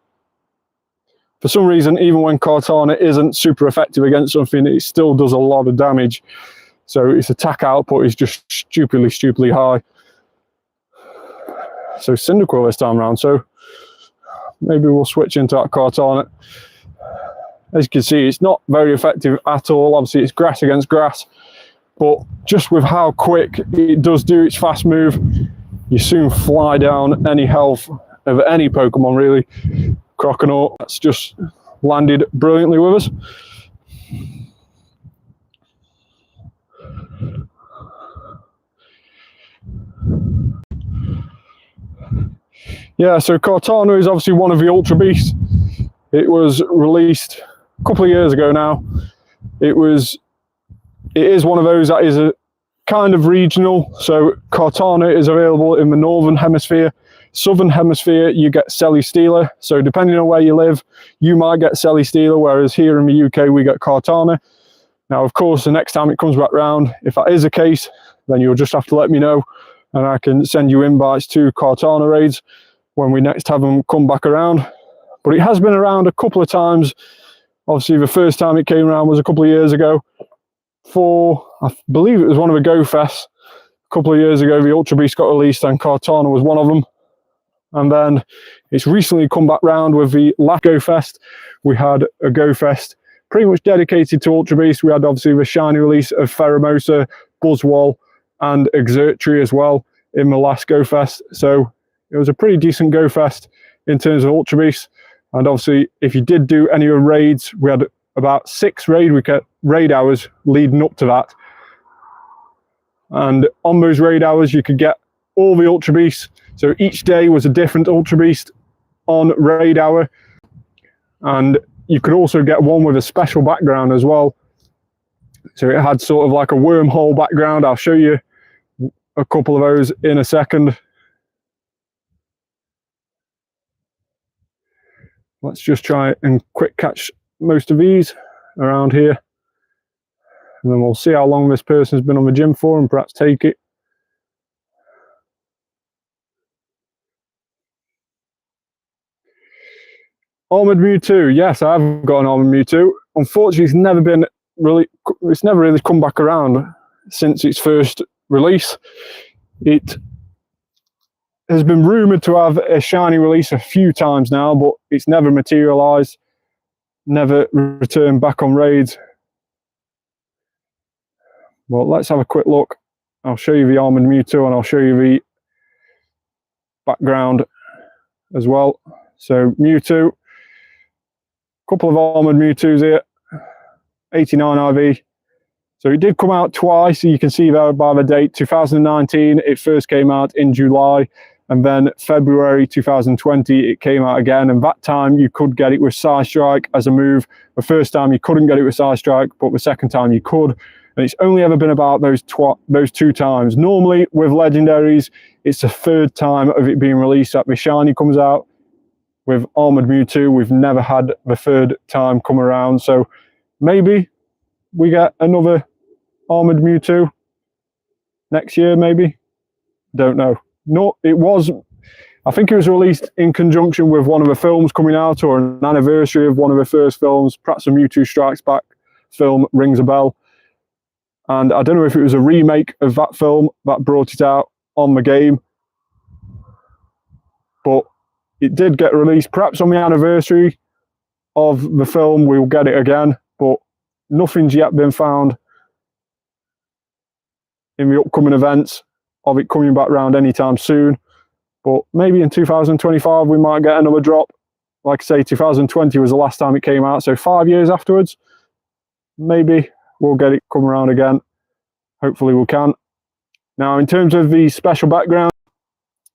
For some reason, even when Cortana isn't super effective against something, it still does a lot of damage. So its attack output is just stupidly high. So Cyndaquil this time around. So maybe we'll switch into that Cortana. As you can see, it's not very effective at all. Obviously, it's grass against grass. But just with how quick it does do its fast move, you soon fly down any health of any Pokemon, really. Croconaut, that's just landed brilliantly with us. Yeah, so Cortana is obviously one of the Ultra Beasts. It was released a couple of years ago now. It is one of those that is a kind of regional. So Cortana is available in the Northern Hemisphere. Southern Hemisphere, you get Celesteela. So depending on where you live, you might get Celesteela, whereas here in the UK, we get Cortana. Now, of course, the next time it comes back round, if that is the case, then you'll just have to let me know, and I can send you invites to Cortana raids when we next have them come back around. But it has been around a couple of times. Obviously, the first time it came around was a couple of years ago. I believe it was one of the Go Fests. A couple of years ago, the Ultra Beast got released and Cortana was one of them. And then it's recently come back round with the last Go Fest. We had a Go Fest pretty much dedicated to Ultra Beast. We had obviously the shiny release of Pheromosa, Buzzwole, and Exertry as well in the last Go Fest. So it was a pretty decent Go Fest in terms of Ultra Beast. And obviously, if you did do any of the raids, we had about 6 raid hours leading up to that. And on those raid hours, you could get all the Ultra Beasts. So each day was a different Ultra Beast on raid hour. And you could also get one with a special background as well. So it had sort of like a wormhole background. I'll show you a couple of those in a second. Let's just try and quick catch most of these around here. And then we'll see how long this person's been on the gym for and perhaps take it. Armored Mewtwo. Yes, I have got an Armored Mewtwo. Unfortunately, it's never really come back around since its first release. It has been rumoured to have a shiny release a few times now, but it's never materialised, never returned back on raids. Well, let's have a quick look. I'll show you the Armored Mewtwo and I'll show you the background as well. So Mewtwo, couple of Armored Mewtwo's here, 89 IV. So it did come out twice. You can see there by the date, 2019, it first came out in July, and then February 2020, it came out again. And that time you could get it with Psy Strike as a move. The first time you couldn't get it with Psy Strike, but the second time you could. And it's only ever been about those 2 times. Normally with legendaries, it's the 3rd time of it being released that the shiny comes out. With Armored Mewtwo, we've never had the 3rd time come around. So maybe we get another Armored Mewtwo next year, maybe. Don't know. it was, I think it was released in conjunction with one of the films coming out, or an anniversary of one of the first films. Perhaps a Mewtwo Strikes Back film rings a bell. And I don't know if it was a remake of that film that brought it out on the game, but it did get released. Perhaps on the anniversary of the film, we'll get it again, but nothing's yet been found in the upcoming events of it coming back around anytime soon. But maybe in 2025 we might get another drop. Like I say, 2020 was the last time it came out, so 5 years afterwards, maybe we'll get it come around again. Hopefully we can. Now, in terms of the special background,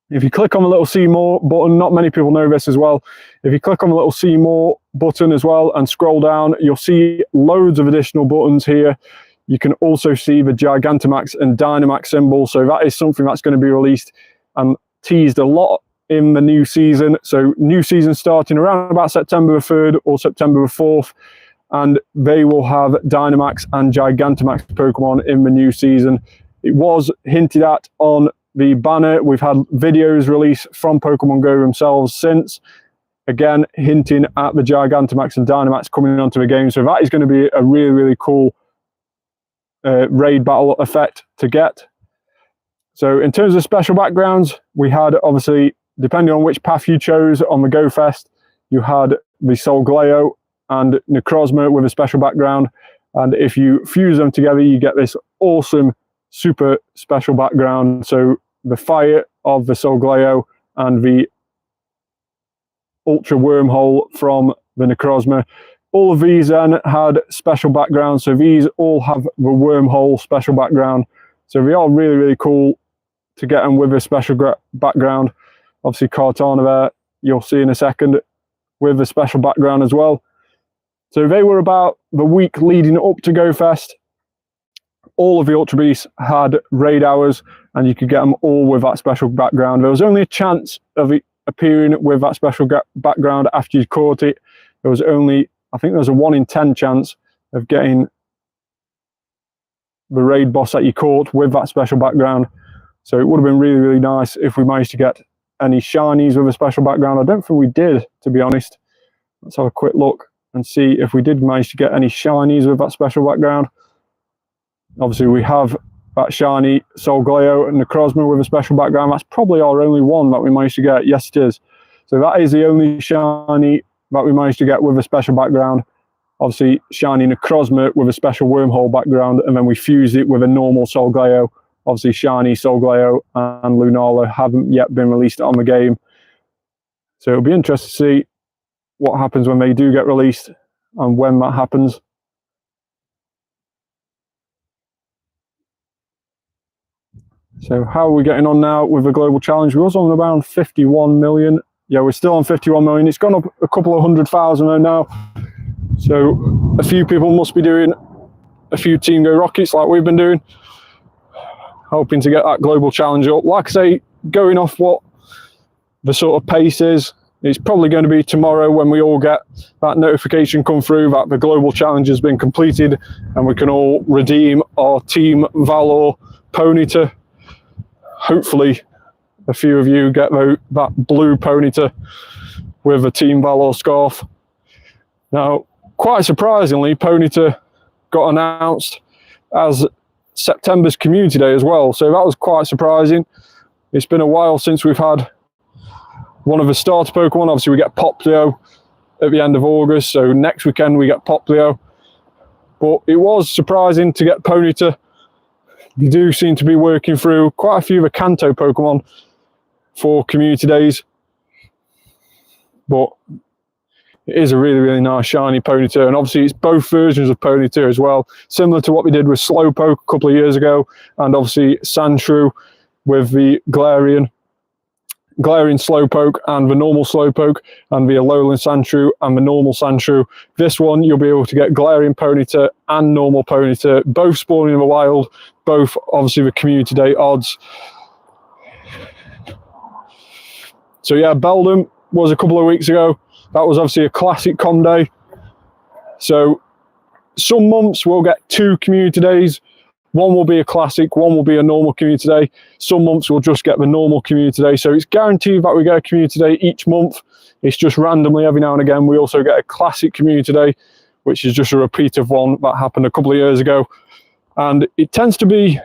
if you click on the little see more button, not many people know this as well, if you click on the little see more button as well and scroll down, you'll see loads of additional buttons here. You can also see the Gigantamax and Dynamax symbol, so that is something that's going to be released and teased a lot in the new season. So new season starting around about September the 3rd or September the 4th, and they will have Dynamax and Gigantamax Pokemon in the new season. It was hinted at on the banner. We've had videos released from Pokemon GO themselves since, again hinting at the Gigantamax and Dynamax coming onto the game. So that is going to be a really, really cool raid battle effect to get. So in terms of special backgrounds, we had, obviously, depending on which path you chose on the Go Fest, you had the Solgaleo and Necrozma with a special background. And if you fuse them together, you get this awesome, super special background. So the fire of the Solgaleo and the Ultra Wormhole from the Necrozma. All of these then had special backgrounds. So these all have the Wormhole special background. So they are really, really cool to get them with a special background. Obviously Kartana there, you'll see in a second, with a special background as well. So they were about the week leading up to Go Fest. All of the Ultra Beasts had raid hours, and you could get them all with that special background. There was only a chance of it appearing with that special background after you caught it. There was only, I think there was a 1 in 10 chance of getting the raid boss that you caught with that special background. So it would have been really, really nice if we managed to get any shinies with a special background. I don't think we did, to be honest. Let's have a quick look and see if we did manage to get any shinies with that special background. Obviously, we have that shiny Solgaleo and Necrozma with a special background. That's probably our only one that we managed to get. Yes, it is. So that is the only shiny that we managed to get with a special background. Obviously, shiny Necrozma with a special Wormhole background, and then we fused it with a normal Solgaleo. Obviously, shiny Solgaleo and Lunala haven't yet been released on the game. So it'll be interesting to see what happens when they do get released and when that happens. So how are we getting on now with the global challenge? We was on around 51 million. Yeah, we're still on 51 million. It's gone up a couple of 100,000 now. So a few people must be doing a few Team Go Rockets like we've been doing, hoping to get that global challenge up. Like I say, going off what the sort of pace is, it's probably going to be tomorrow when we all get that notification come through that the global challenge has been completed and we can all redeem our Team Valor Ponyta. Hopefully a few of you get that blue Ponyta with a Team Valor scarf. Now, quite surprisingly, Ponyta got announced as September's Community Day as well, so that was quite surprising. It's been a while since we've had one of the starter Pokemon. Obviously, we get Poplio at the end of August, so next weekend we get Poplio. But it was surprising to get Ponyta. They do seem to be working through quite a few of the Kanto Pokemon for Community Days. But it is a really, really nice shiny Ponyta, and obviously it's both versions of Ponyta as well, similar to what we did with Slowpoke a couple of years ago, and obviously Sandshrew with the Galarian Slowpoke and the normal Slowpoke, and the Alolan Sandshrew and the normal Sandshrew. This one you'll be able to get Galarian Ponyta and normal Ponyta, both spawning in the wild, both obviously the Community Day odds. So yeah, Beldum was a couple of weeks ago. That was obviously a classic com day. So some months we'll get 2 Community Days. One will be a classic, one will be a normal community day. Some months we'll just get the normal community day. So it's guaranteed that we get a community day each month. It's just randomly every now and again. We also get a classic community day, which is just a repeat of one that happened a couple of years ago. And it tends to be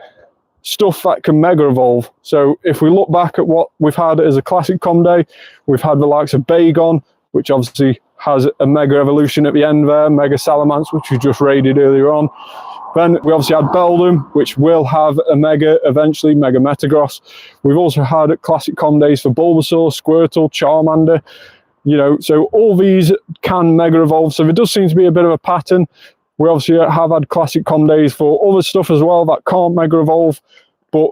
stuff that can mega evolve. So if we look back at what we've had as a classic com day, we've had the likes of Bagon, which obviously has a mega evolution at the end there, Mega Salamence, which we just raided earlier on. Then we obviously had Beldum, which will have a mega eventually, Mega Metagross. We've also had classic com days for Bulbasaur, Squirtle, Charmander, you know, so all these can mega evolve. So there does seem to be a bit of a pattern. We obviously have had classic com days for other stuff as well that can't mega evolve. But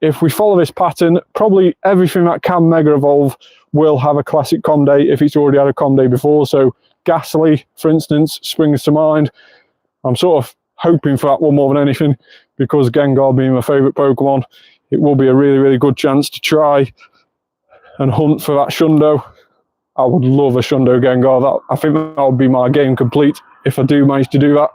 if we follow this pattern, probably everything that can mega evolve will have a classic com day if it's already had a com day before. So Ghastly, for instance, springs to mind. I'm sort of hoping for that one more than anything, because Gengar being my favourite Pokemon, it will be a really, really good chance to try and hunt for that Shundo. I would love a Shundo Gengar. I think that would be my game complete if I do manage to do that.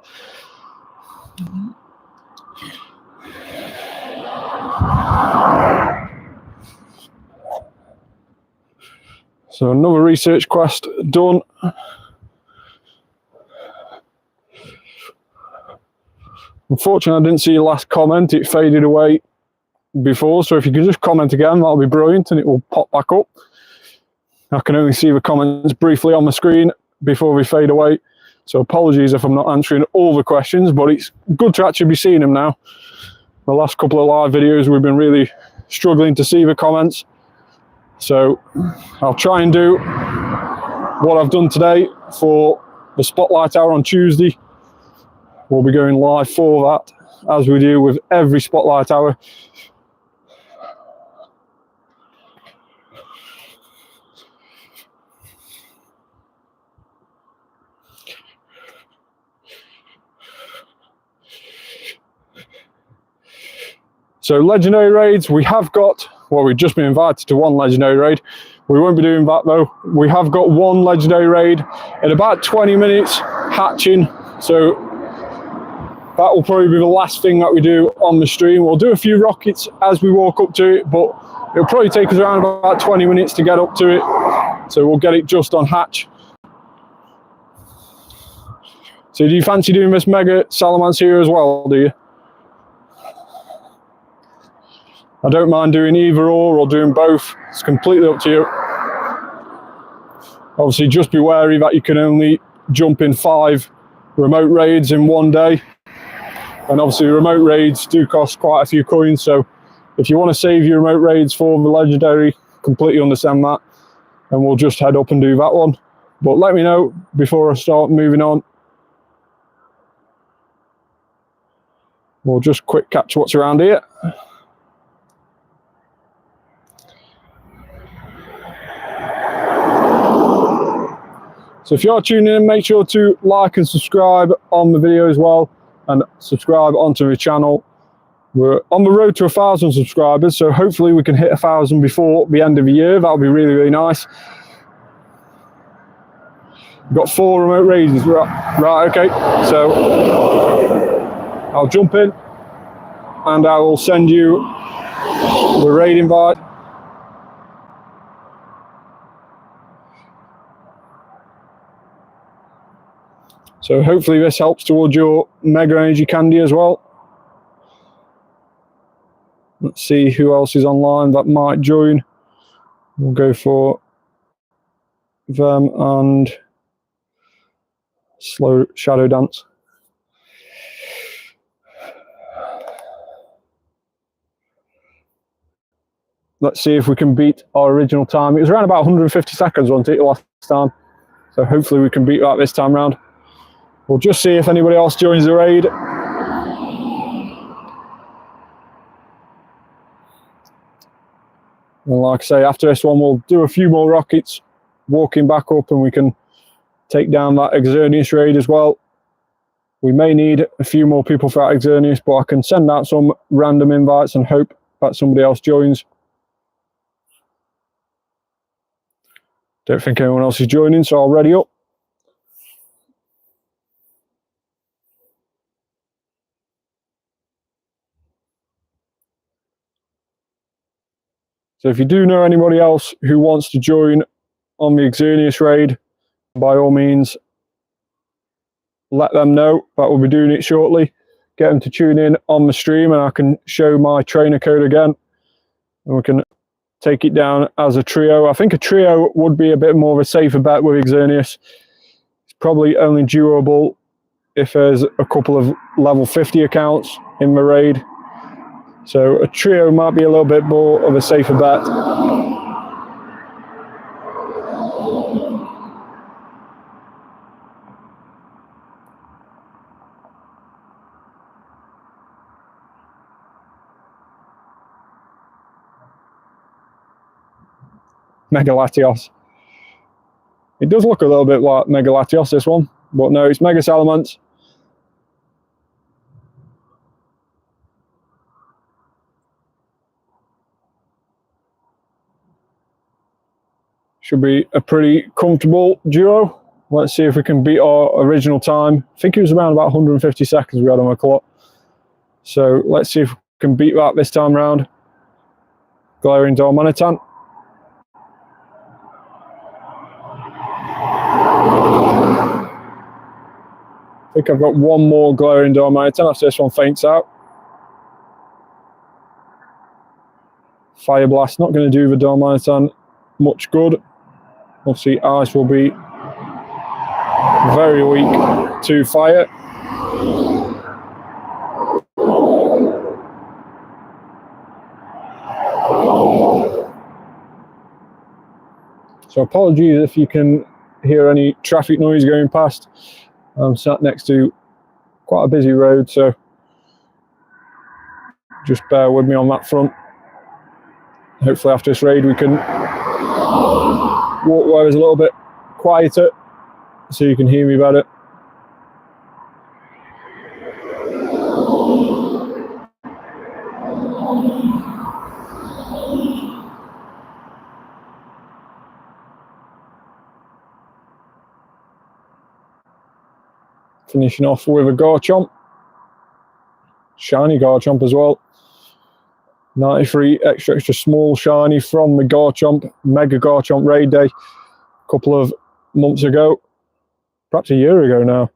So another research quest done. Unfortunately, I didn't see your last comment. It faded away before. So if you could just comment again, that'll be brilliant and it will pop back up. I can only see the comments briefly on the screen before we fade away. So apologies if I'm not answering all the questions, but it's good to actually be seeing them now. The last couple of live videos, we've been really struggling to see the comments. So I'll try and do what I've done today for the Spotlight Hour on Tuesday. We'll be going live for that, as we do with every Spotlight Hour. So legendary raids, we have got, well, we've just been invited to one legendary raid. We won't be doing that though. We have got one legendary raid in about 20 minutes hatching. So that will probably be the last thing that we do on the stream. We'll do a few rockets as we walk up to it, but it'll probably take us around about 20 minutes to get up to it. So we'll get it just on hatch. So do you fancy doing this Mega Salamence here as well, do you? I don't mind doing either or doing both. It's completely up to you. Obviously, just be wary that you can only jump in 5 remote raids in one day. And obviously, remote raids do cost quite a few coins. So if you want to save your remote raids for the legendary, completely understand that. And we'll just head up and do that one. But let me know before I start moving on. We'll just quick catch what's around here. So if you're tuning in, make sure to like and subscribe on the video as well, and subscribe onto the channel. We're on the road to 1,000 subscribers, so hopefully we can hit 1,000 before the end of the year. That'll be really, really nice. We've got 4 remote raids, right, okay. So I'll jump in and I will send you the raid invite. So hopefully this helps towards your Mega Energy Candy as well. Let's see who else is online that might join. We'll go for them and Slow Shadow Dance. Let's see if we can beat our original time. It was around about 150 seconds, wasn't it, last time? So hopefully we can beat that this time round. We'll just see if anybody else joins the raid. And like I say, after this one, we'll do a few more rockets, walking back up, and we can take down that Xerneas raid as well. We may need a few more people for that Xerneas, but I can send out some random invites and hope that somebody else joins. Don't think anyone else is joining, so I'll ready up. So if you do know anybody else who wants to join on the Xerneas raid, by all means, let them know that we'll be doing it shortly. Get them to tune in on the stream and I can show my trainer code again. And we can take it down as a trio. I think a trio would be a bit more of a safer bet with Xerneas. It's probably only doable if there's a couple of level 50 accounts in the raid. So a trio might be a little bit more of a safer bet. Mega Latios. It does look a little bit like Mega Latios, this one, but no, it's Mega Salamence. Should be a pretty comfortable duo. Let's see if we can beat our original time. I think it was around about 150 seconds we had on the clock. So let's see if we can beat that this time round. Glaring Darmanitan. I think I've got one more Glaring Darmanitan after this one faints out. Fire Blast, not going to do the Darmanitan much good. Obviously, Ice will be very weak to fire. So apologies if you can hear any traffic noise going past. I'm sat next to quite a busy road, so just bear with me on that front. Hopefully after this raid we can walk where it's a little bit quieter so you can hear me better. Finishing off with a Garchomp. Shiny Garchomp as well. 93 extra small shiny from the Garchomp, Mega Garchomp raid day a couple of months ago. Perhaps a year ago now.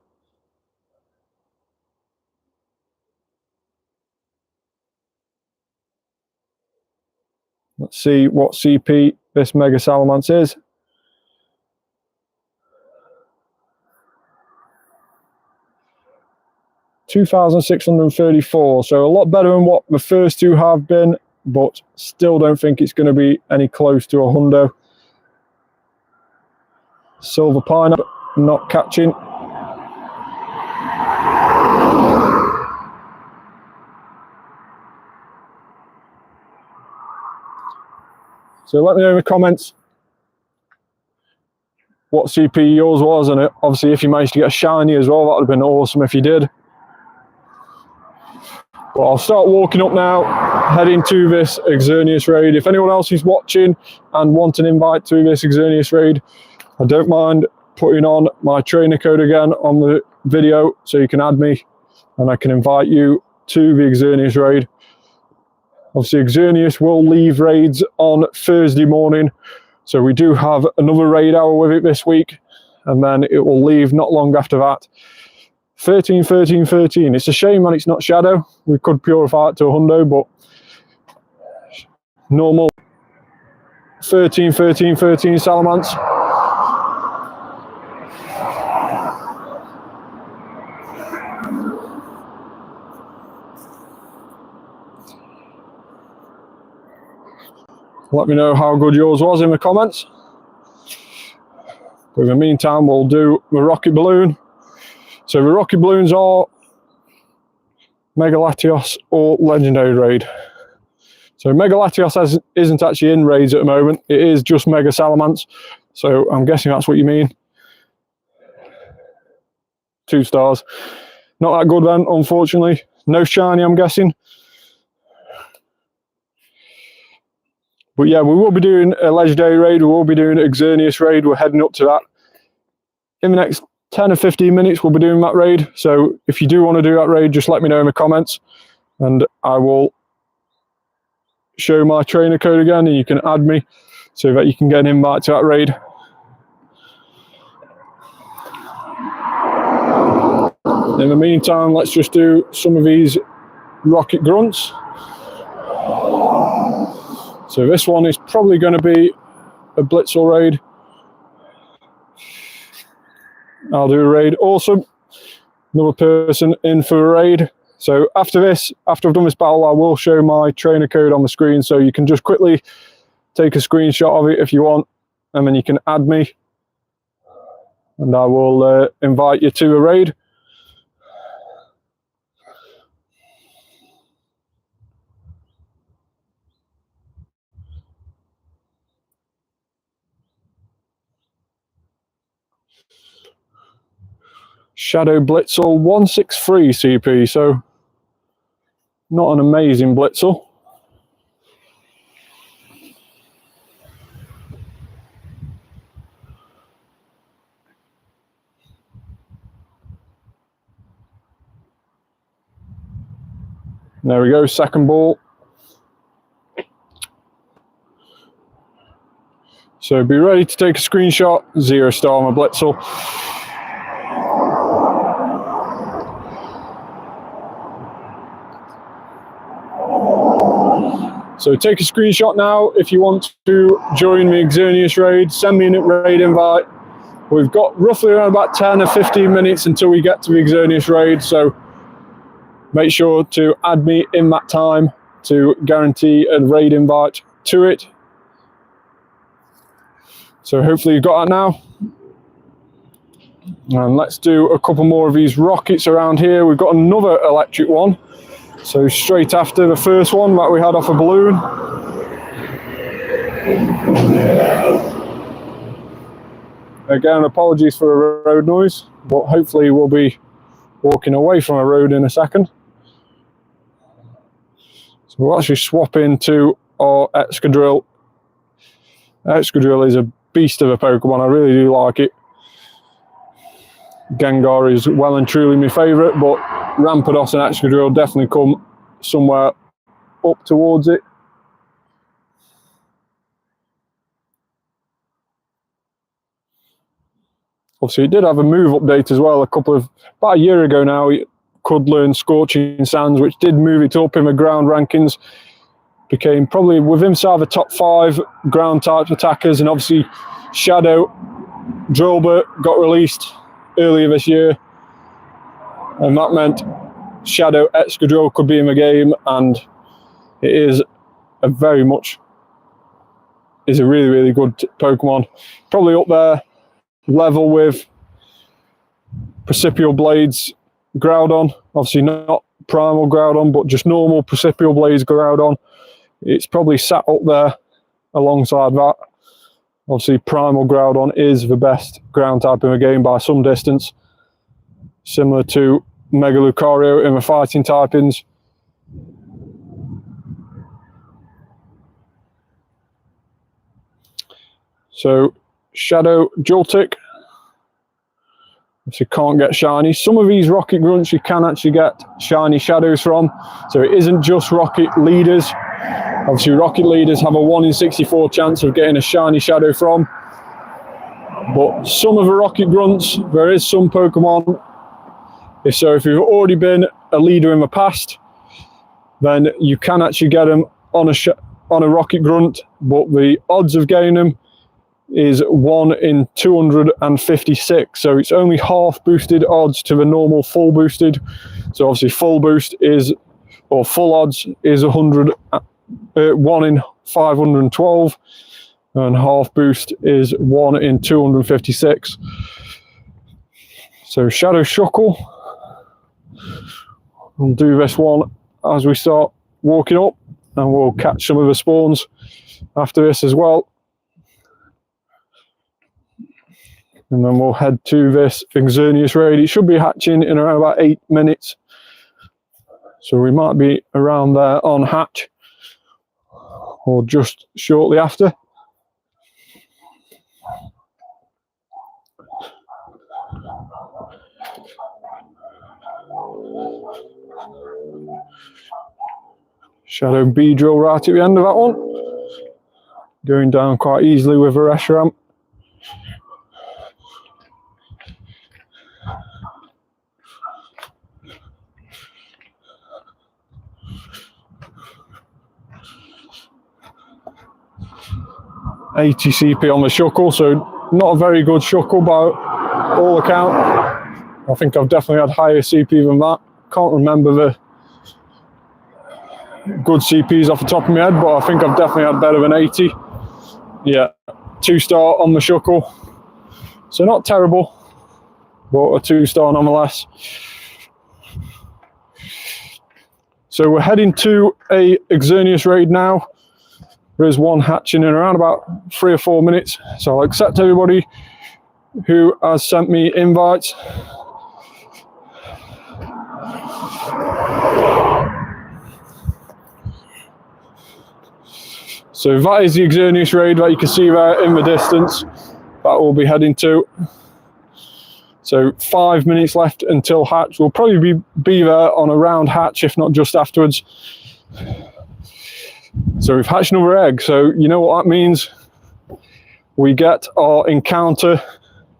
Let's see what CP this Mega Salamence is. $2,634, so a lot better than what the first two have been, but still don't think it's going to be any close to a hundo. Silver Pineapple not catching. So let me know in the comments what CP yours was, and obviously if you managed to get a shiny as well, that would have been awesome if you did. But I'll start walking up now, heading to this Xerneas raid. If anyone else is watching and want an invite to this Xerneas raid, I don't mind putting on my trainer code again on the video so you can add me and I can invite you to the Xerneas raid. Obviously Xerneas will leave raids on Thursday morning, so we do have another raid hour with it this week, and then it will leave not long after that. 13, 13, 13. It's a shame that it's not Shadow. We could purify it to a hundo, but normal 13, 13, 13 Salamence. Let me know how good yours was in the comments. But in the meantime, we'll do the Rocket Balloon. So the Rocket Balloons are Mega Latios or Legendary Raid. So Mega Latios isn't actually in raids at the moment. It is just Mega Salamence. So I'm guessing that's what you mean. 2 stars. Not that good then, unfortunately. No shiny, I'm guessing. But yeah, we will be doing a Legendary Raid. We will be doing a Xerneas Raid. We're heading up to that. In the next 10 or 15 minutes, we'll be doing that raid. So if you do want to do that raid, just let me know in the comments and I will show my trainer code again and you can add me so that you can get an invite to that raid. In the meantime, let's just do some of these rocket grunts. So this one is probably going to be a Blitzel raid. I'll do a raid. Awesome. Another person in for a raid. So after this, after I've done this battle, I will show my trainer code on the screen, so you can just quickly take a screenshot of it if you want, and then you can add me and I will invite you to a raid. Shadow Blitzel 163 CP, so not an amazing Blitzel. There we go, second ball. So be ready to take a screenshot. 0-star my Blitzel. So take a screenshot now if you want to join the Xerneas raid. Send me a raid invite. We've got roughly around about 10 or 15 minutes until we get to the Xerneas raid, so make sure to add me in that time to guarantee a raid invite to it. So hopefully you've got that now. And let's do a couple more of these rockets around here. We've got another electric one. So straight after the first one that we had off a balloon. Again, apologies for a road noise, but hopefully we'll be walking away from a road in a second. So we'll actually swap into our Excadrill. Excadrill is a beast of a Pokemon, I really do like it. Gengar is well and truly my favourite, but Rampardos and Excadrill definitely come somewhere up towards it. Obviously, it did have a move update as well about a year ago now. It could learn Scorching Sands, which did move it up in the ground rankings. Became probably within inside the top 5 ground type attackers, and obviously Shadow Drillbur got released earlier this year, and that meant Shadow Excadrill could be in the game, and it is a really, really good Pokemon. Probably up there, level with Precipitous Blades Groudon. Obviously not Primal Groudon, but just normal Precipitous Blades Groudon. It's probably sat up there alongside that. Obviously Primal Groudon is the best ground type in the game by some distance. Similar to Mega Lucario in the fighting typings. So Shadow Joltik. Obviously can't get shiny. Some of these rocket grunts you can actually get shiny shadows from. So it isn't just rocket leaders. Obviously rocket leaders have a 1 in 64 chance of getting a shiny shadow from. But some of the rocket grunts, there is some Pokemon. If you've already been a leader in the past, then you can actually get them on a rocket grunt, but the odds of getting them is 1 in 256. So it's only half boosted odds to the normal full boosted. So obviously full boost is, or full odds is 1 in 512, and half boost is 1 in 256. So Shadow Shuckle. We'll do this one as we start walking up, and we'll catch some of the spawns after this as well. And then we'll head to this Xerneas raid. It should be hatching in around about 8 minutes. So we might be around there on hatch, or just shortly after. Shadow Beedrill right at the end of that one. Going down quite easily with a Reshiram. $80 CP on the Shuckle, so not a very good Shuckle by all account. I think I've definitely had higher CP than that. Can't remember the good CPs off the top of my head, but I think I've definitely had better than 80. Yeah, 2-star on the Shuckle. So not terrible, but a 2-star nonetheless. So we're heading to a Xerneas raid now. There is one hatching in around about 3 or 4 minutes. So I'll accept everybody who has sent me invites. So that is the Xerneas raid that you can see there in the distance that we'll be heading to. So 5 minutes left until hatch. We'll probably be there on around hatch, if not just afterwards. So we've hatched another egg, so you know what that means. We get our encounter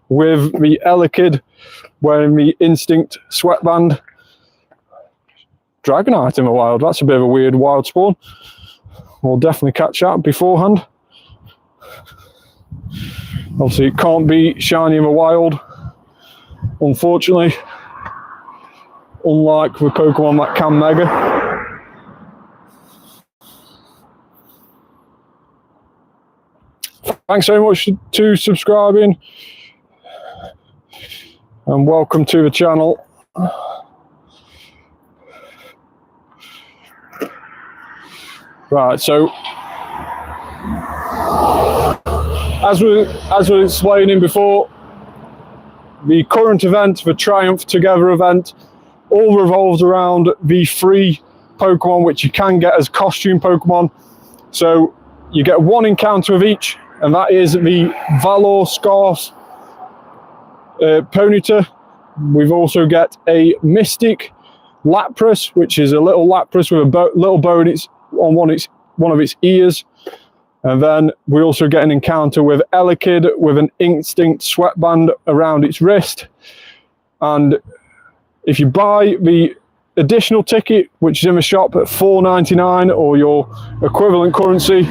with the Elekid wearing the Instinct sweatband. Dragonite in the wild, that's a bit of a weird wild spawn. We'll definitely catch that beforehand. Obviously it can't be shiny in the wild, unfortunately. Unlike the Pokemon that can Mega. Thanks very much to subscribing and welcome to the channel. Right, so as we were explaining before, the current event, the Triumph Together event, all revolves around the free Pokemon which you can get as costume Pokemon. So you get one encounter of each, and that is the Valor Scarf Ponyta. We've also got a Mystic Lapras, which is a little Lapras with a little bow on one of its ears. And then we also get an encounter with Elekid with an Instinct sweatband around its wrist. And if you buy the additional ticket, which is in the shop at $4.99 or your equivalent currency,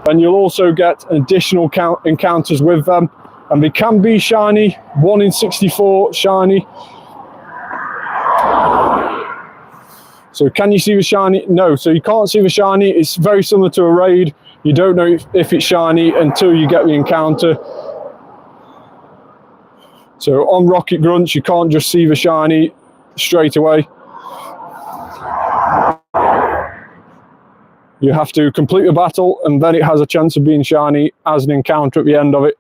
and you'll also get additional encounters with them, and they can be shiny, 1 in 64 shiny. So can you see the shiny? No, so you can't see the shiny. It's very similar to a raid. You don't know if it's shiny until you get the encounter. So on Rocket Grunts, you can't just see the shiny straight away. You have to complete the battle, and then it has a chance of being shiny as an encounter at the end of it.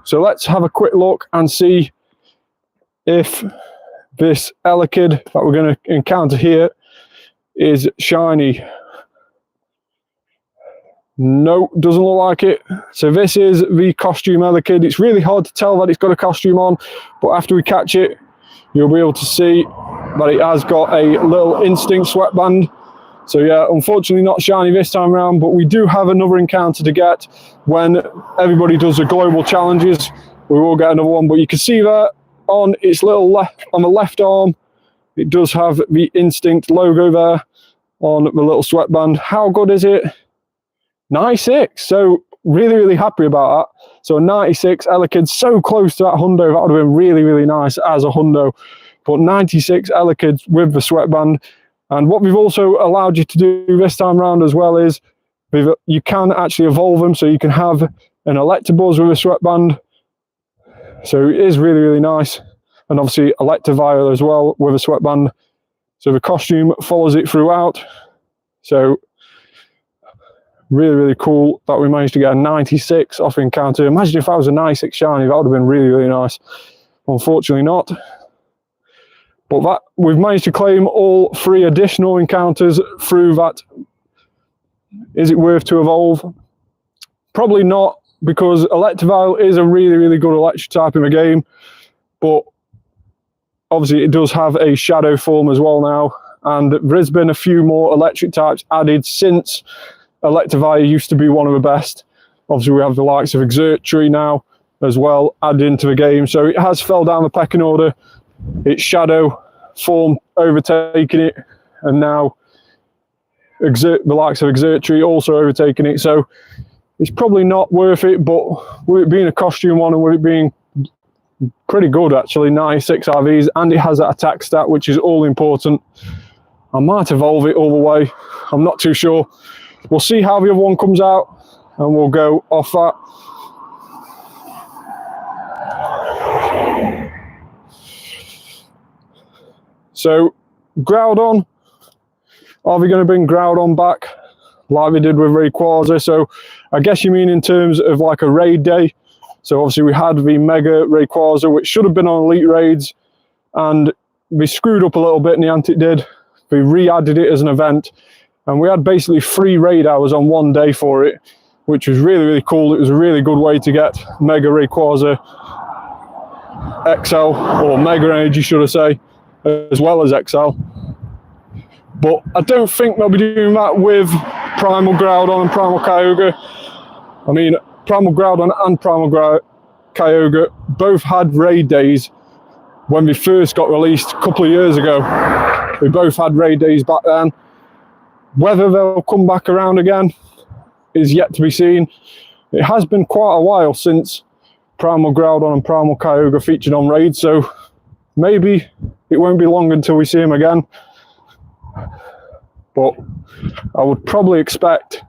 So let's have a quick look and see if this Elekid that we're going to encounter here is shiny. No, doesn't look like it. So this is the costume Elekid. It's really hard to tell that it's got a costume on, but after we catch it, you'll be able to see that it has got a little Instinct sweatband. So yeah, unfortunately not shiny this time around, but we do have another encounter to get when everybody does the global challenges. We will get another one, but you can see there on its little on the left arm, it does have the Instinct logo there on the little sweatband. How good is it? 96. So really, really happy about that. So a 96 Elekid, so close to that hundo. That would have been really, really nice as a hundo. But 96 Elekids with the sweatband. And what we've also allowed you to do this time around as well is you can actually evolve them. So you can have an Electabuzz with a sweatband. So it is really, really nice. And obviously Electivire as well with a sweatband. So the costume follows it throughout. So really, really cool that we managed to get a 96 off encounter. Imagine if I was a 96 shiny, that would have been really, really nice. Unfortunately not. But that we've managed to claim all 3 additional encounters through that. Is it worth to evolve? Probably not, because Electivire is a really, really good electric type in the game. But obviously it does have a shadow form as well now. and there's been a few more electric types added since Electivire used to be one of the best. Obviously we have the likes of Exertree now as well added into the game, so it has fell down the pecking order. It's Shadow form overtaking it, and now the likes of Exertree also overtaking it, so it's probably not worth it. But with it being a costume one and with it being pretty good actually, 96 IVs, and it has that attack stat which is all important, I might evolve it all the way. I'm not too sure. We'll see how the other one comes out and we'll go off that. So Groudon, are we going to bring Groudon back like we did with Rayquaza? So I guess you mean in terms of like a raid day. So obviously we had the Mega Rayquaza, which should have been on Elite Raids, and we screwed up a little bit, Niantic did. We re-added it as an event, and we had basically 3 raid hours on one day for it, which was really, really cool. It was a really good way to get Mega Rayquaza XL, or Mega Energy should I say, as well as XL. But I don't think they'll be doing that with Primal Groudon and Primal Kyogre. I mean, Primal Groudon and Primal Kyogre both had raid days when we first got released a couple of years ago. We both had raid days back then. Whether they'll come back around again is yet to be seen. It has been quite a while since Primal Groudon and Primal Kyogre featured on raids, so maybe it won't be long until we see them again. But I would probably expect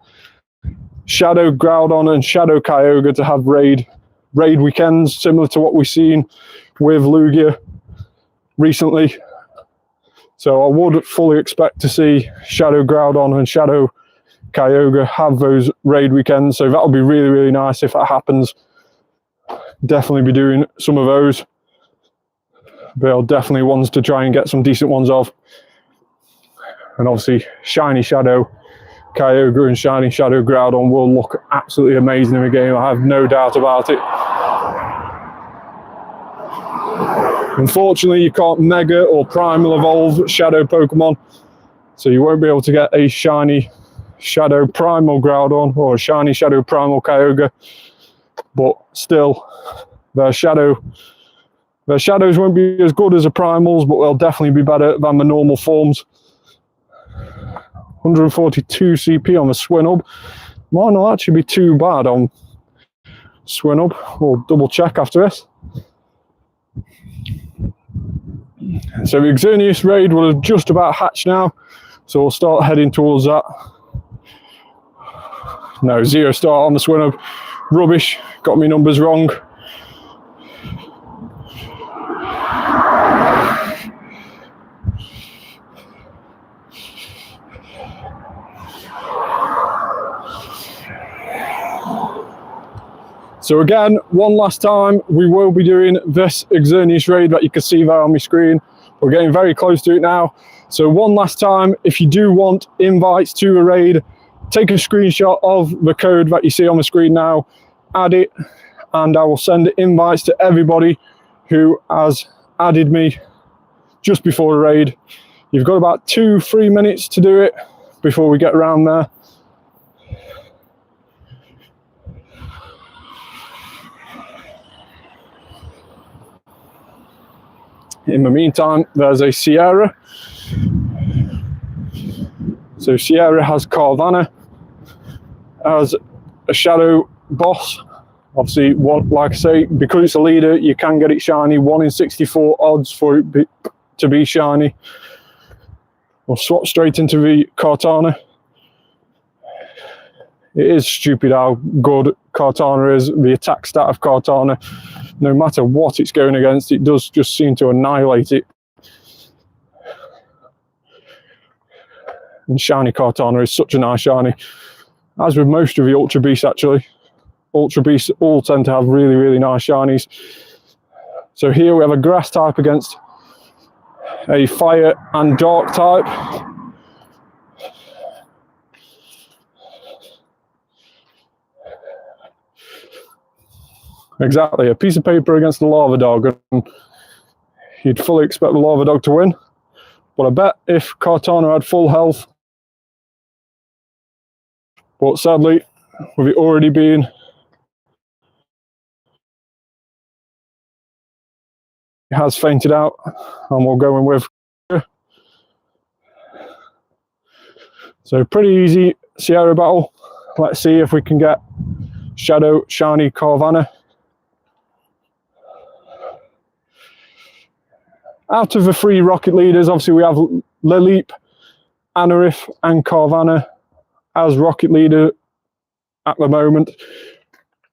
Shadow Groudon and Shadow Kyogre to have raid weekends, similar to what we've seen with Lugia recently. So I would fully expect to see Shadow Groudon and Shadow Kyogre have those raid weekends. So that would be really, really nice if that happens. Definitely be doing some of those. They're definitely ones to try and get some decent ones of. And obviously Shiny Shadow Kyogre and Shiny Shadow Groudon will look absolutely amazing in the game. I have no doubt about it. Unfortunately, you can't Mega or Primal Evolve Shadow Pokemon, so you won't be able to get a Shiny Shadow Primal Groudon or a Shiny Shadow Primal Kyogre. But still, their shadows won't be as good as the Primals, but they'll definitely be better than the normal forms. 142 CP on the Swinub. Might not actually be too bad on Swinub. We'll double check after this. So the Xerneas raid will have just about hatched now, so we'll start heading towards that. No, 0 star on the Swinub. Rubbish, got me numbers wrong. So again, one last time, we will be doing this Xerneas raid that you can see there on my screen. We're getting very close to it now. So one last time, if you do want invites to a raid, take a screenshot of the code that you see on the screen now, add it, and I will send invites to everybody who has added me just before the raid. You've got about 2-3 minutes to do it before we get around there. In the meantime, there's a Sierra. So Sierra has Carvanha as a shadow boss. Obviously, like I say, because it's a leader, you can get it shiny. 1 in 64 odds for it to be shiny. We'll swap straight into the Kartana. It is stupid how good Kartana is. The attack stat of Kartana, no matter what it's going against, it does just seem to annihilate it. And shiny Kartana is such a nice shiny. As with most of the Ultra Beasts actually. Ultra Beasts all tend to have really, really nice shinies. So here we have a grass type against a fire and dark type. Exactly, a piece of paper against the lava dog, and you'd fully expect the lava dog to win. But I bet if Kartana had full health, but sadly, with it already being it has fainted out, and we'll go in with. So pretty easy Sierra battle. Let's see if we can get Shadow Shiny Carvanha. Out of the 3 rocket leaders, obviously we have Lilip, Anorith and Carvanha as rocket leader at the moment.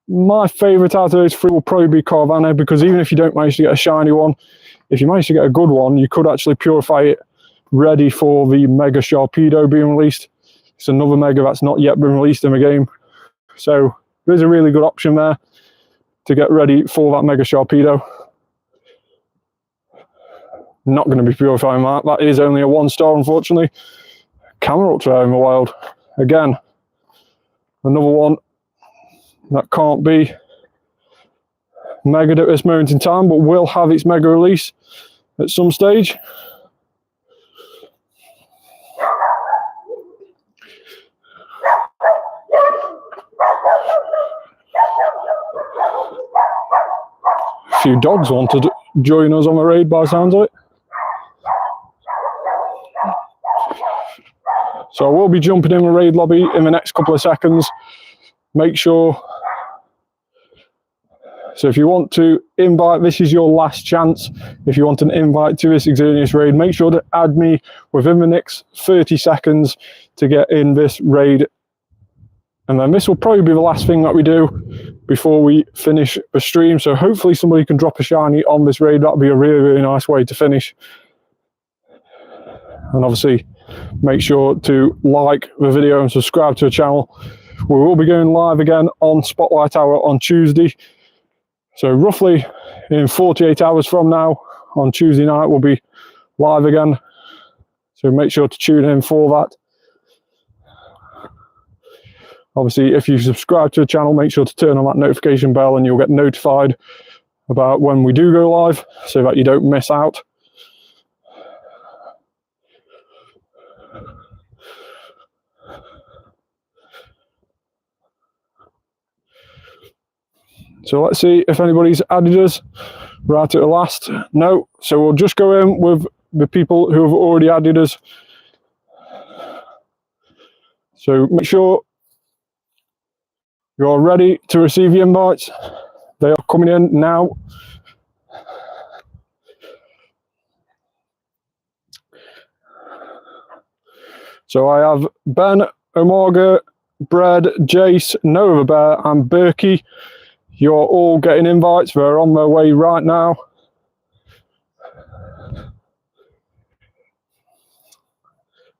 My favourite out of those 3 will probably be Carvanha, because even if you don't manage to get a shiny one, if you manage to get a good one, you could actually purify it ready for the Mega Sharpedo being released. It's another Mega that's not yet been released in the game. So there's a really good option there to get ready for that Mega Sharpedo. Not going to be purifying that. That is only a 1-star, unfortunately. Camerupt in the wild. Again, another one that can't be Mega'd at this moment in time, but will have its Mega release at some stage. A few dogs wanted to join us on the raid by the sounds of it. So I will be jumping in the raid lobby in the next couple of seconds. Make sure. So if you want to invite, this is your last chance. If you want an invite to this Xerneas raid, make sure to add me within the next 30 seconds to get in this raid. And then this will probably be the last thing that we do before we finish the stream. So hopefully somebody can drop a shiny on this raid. That would be a really, really nice way to finish. And obviously, make sure to like the video and subscribe to the channel. We will be going live again on Spotlight Hour on Tuesday. So roughly in 48 hours from now, on Tuesday night, we'll be live again. So make sure to tune in for that. Obviously, if you subscribe to the channel, make sure to turn on that notification bell and you'll get notified about when we do go live so that you don't miss out. So let's see if anybody's added us right at the last. No, so we'll just go in with the people who have already added us. So make sure you're ready to receive the invites. They are coming in now. So I have Ben, Omega, Bread, Jace, Nova Bear and Berkey. You're all getting invites. They're on their way right now.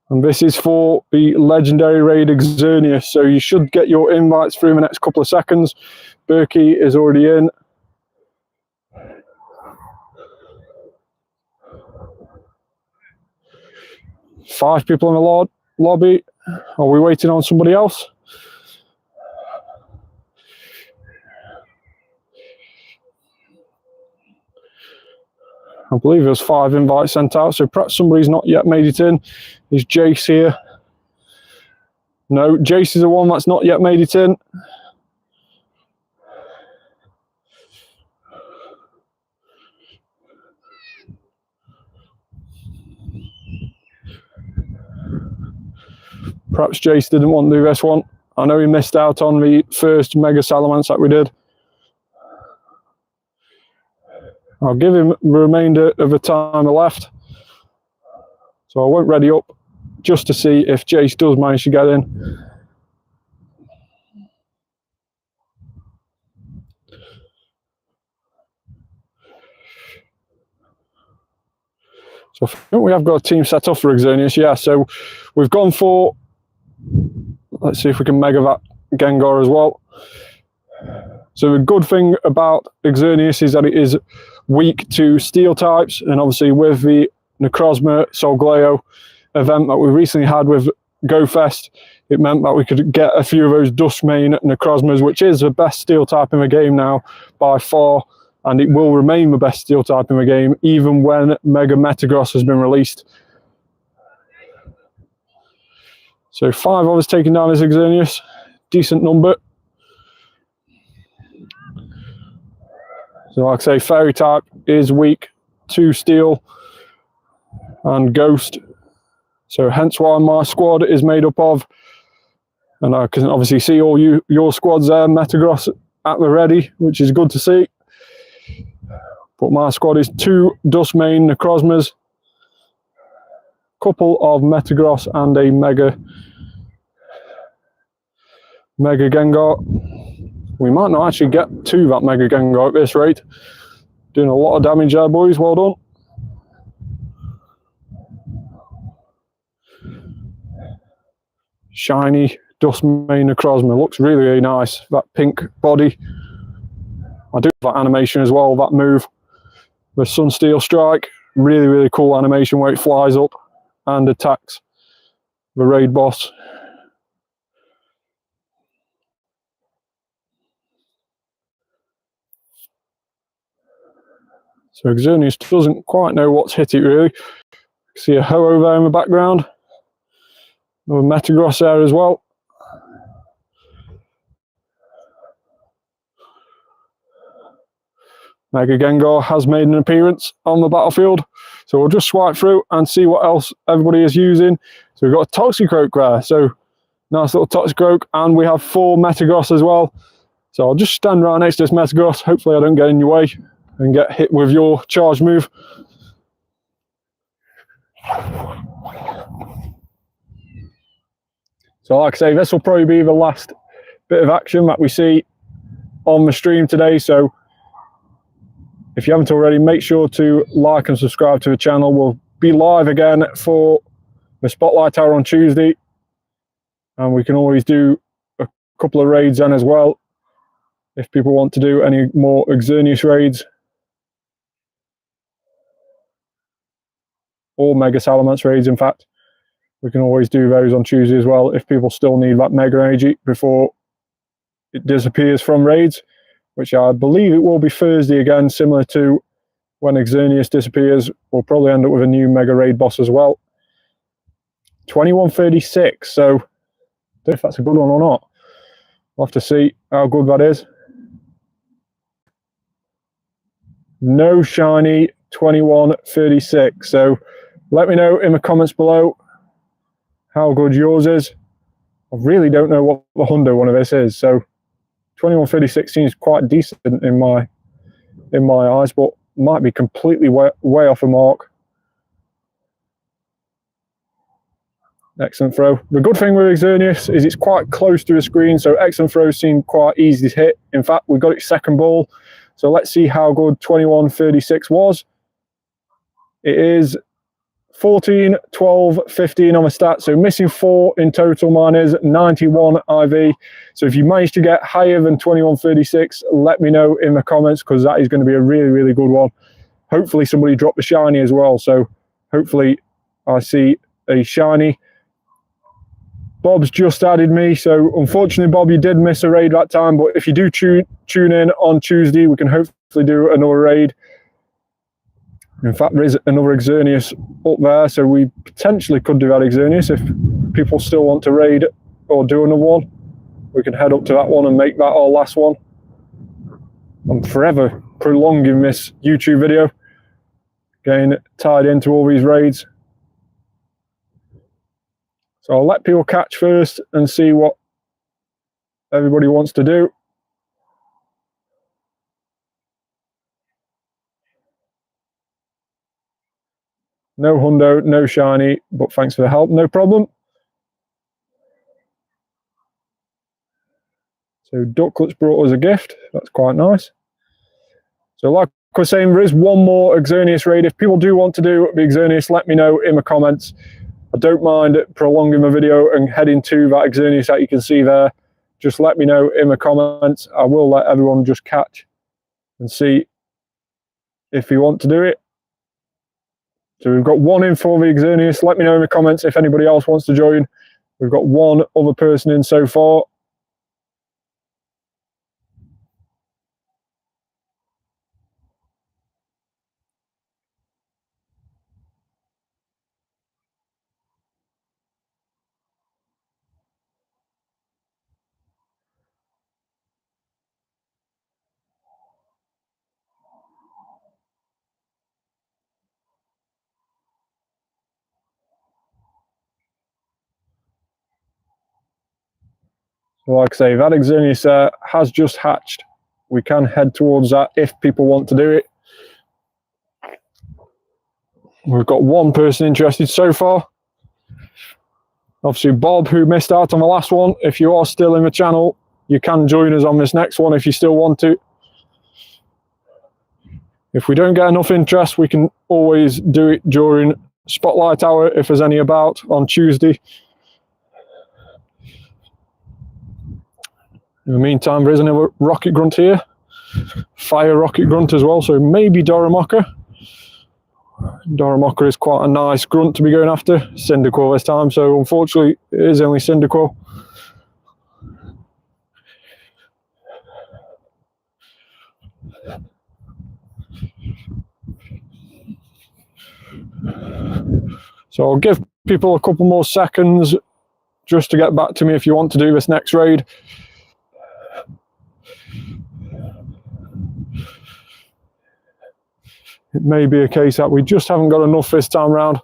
And this is for the legendary raid Xerneas. So you should get your invites through in the next couple of seconds. Berkey is already in. Five people in the lobby. Are we waiting on somebody else? I believe there's 5 invites sent out, so perhaps somebody's not yet made it in. Is Jace here? No, Jace is the one that's not yet made it in. Perhaps Jace didn't want to do this one. I know he missed out on the first Mega Salamence that we did. I'll give him the remainder of the time left. So I won't ready up just to see if Jace does manage to get in. So I think we have got a team set up for Xerneas, yeah. So we've gone for, let's see if we can mega that Gengar as well. So the good thing about Xerneas is that it is weak to steel types, and obviously with the Necrozma Solgaleo event that we recently had with GoFest, it meant that we could get a few of those Duskmane Necrozmas, which is the best steel type in the game now by far, and it will remain the best steel type in the game even when Mega Metagross has been released. So 5 of us taking down this Xerneas, decent number. So like I say, fairy type is weak to steel and ghost. So hence why my squad is made up of, and I can obviously see all your squads there, Metagross at the ready, which is good to see. But my squad is 2 Dustmane Necrozmas, couple of Metagross and a Mega Gengar. We might not actually get to that Mega Gengar at this rate. Doing a lot of damage there, boys. Well done. Shiny Dustmane Necrozma. Looks really, really nice. That pink body. I do that animation as well, that move. The Sunsteel Strike. Really, really cool animation where it flies up and attacks the raid boss. So Xerneas doesn't quite know what's hit it really. See a Ho-Oh there in the background. Another Metagross there as well. Mega Gengar has made an appearance on the battlefield. So we'll just swipe through and see what else everybody is using. So we've got a Toxicroak there. So nice little Toxicroak. And we have 4 Metagross as well. So I'll just stand right next to this Metagross. Hopefully I don't get in your way and get hit with your charge move. So like I say, this will probably be the last bit of action that we see on the stream today. So if you haven't already, make sure to like and subscribe to the channel. We'll be live again for the Spotlight Hour on Tuesday. And we can always do a couple of raids then as well, if people want to do any more Xerneas raids. Or Mega Salamence raids, in fact. We can always do those on Tuesday as well, if people still need that Mega Energy before it disappears from raids, which I believe it will be Thursday again, similar to when Xerneas disappears. We'll probably end up with a new Mega Raid boss as well. 2136, so I don't know if that's a good one or not. We'll have to see how good that is. No shiny 2136, so let me know in the comments below how good yours is. I really don't know what the Hundo one of this is, so 2136 seems quite decent in my eyes, but might be completely way off the mark. Excellent throw. The good thing with Xerneas is it's quite close to the screen, so excellent throws seem quite easy to hit. In fact, we got its second ball, so let's see how good 2136 was. It is 14, 12, 15 on the stat, so missing 4 in total. Mine is 91 IV. So if you manage to get higher than 2136, let me know in the comments, because that is going to be a really, really good one. Hopefully somebody dropped the shiny as well, so hopefully I see a shiny. Bob's just added me, so unfortunately, Bob, you did miss a raid that time, but if you do tune in on Tuesday, we can hopefully do another raid. In fact, there is another Xerneas up there, so we potentially could do that Xerneas if people still want to raid or do another one. We can head up to that one and make that our last one. I'm forever prolonging this YouTube video, getting tied into all these raids. So I'll let people catch first and see what everybody wants to do. No Hundo, no shiny, but thanks for the help, no problem. So Ducklet's brought us a gift, that's quite nice. So like I was saying, there is one more Xerneas raid. If people do want to do the Xerneas, let me know in the comments. I don't mind prolonging the video and heading to that Xerneas that you can see there. Just let me know in the comments. I will let everyone just catch and see if you want to do it. So we've got one in for the Xerneas. Let me know in the comments if anybody else wants to join. We've got one other person in so far. Like I say, that Xerneas has just hatched. We can head towards that if people want to do it. We've got one person interested so far. Obviously, Bob, who missed out on the last one. If you are still in the channel, you can join us on this next one if you still want to. If we don't get enough interest, we can always do it during Spotlight Hour if there's any about on Tuesday. In the meantime, there is another rocket grunt here. Fire rocket grunt as well, so maybe Doromoka. Doromoka is quite a nice grunt to be going after. Cyndaquil this time, so unfortunately it is only Cyndaquil. So I'll give people a couple more seconds just to get back to me if you want to do this next raid. It may be a case that we just haven't got enough this time round.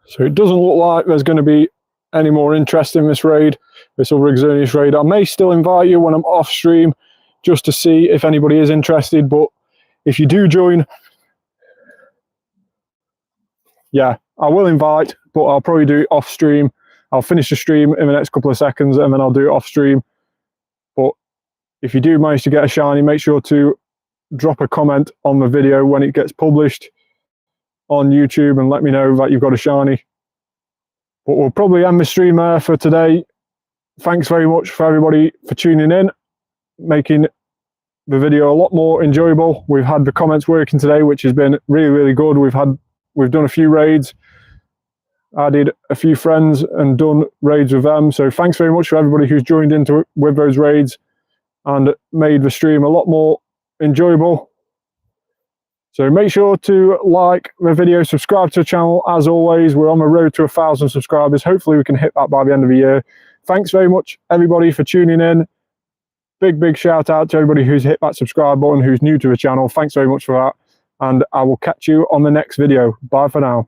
So it doesn't look like there's going to be any more interest in this raid, this other Xerneas raid. I may still invite you when I'm off stream just to see if anybody is interested, but if you do join, yeah, I will invite, but I'll probably do it off stream. I'll finish the stream in the next couple of seconds and then I'll do it off stream. But if you do manage to get a shiny, make sure to drop a comment on the video when it gets published on YouTube and let me know that you've got a shiny. But we'll probably end the stream there for today. Thanks very much for everybody for tuning in, making the video a lot more enjoyable. We've had the comments working today, which has been really, really good. We've done a few raids, added a few friends and done raids with them. So thanks very much for everybody who's joined into it with those raids and made the stream a lot more enjoyable. So make sure to like the video, subscribe to the channel. As always, we're on the road to 1,000 subscribers. Hopefully we can hit that by the end of the year. Thanks very much, everybody, for tuning in. Big, big shout out to everybody who's hit that subscribe button, who's new to the channel. Thanks very much for that. And I will catch you on the next video. Bye for now.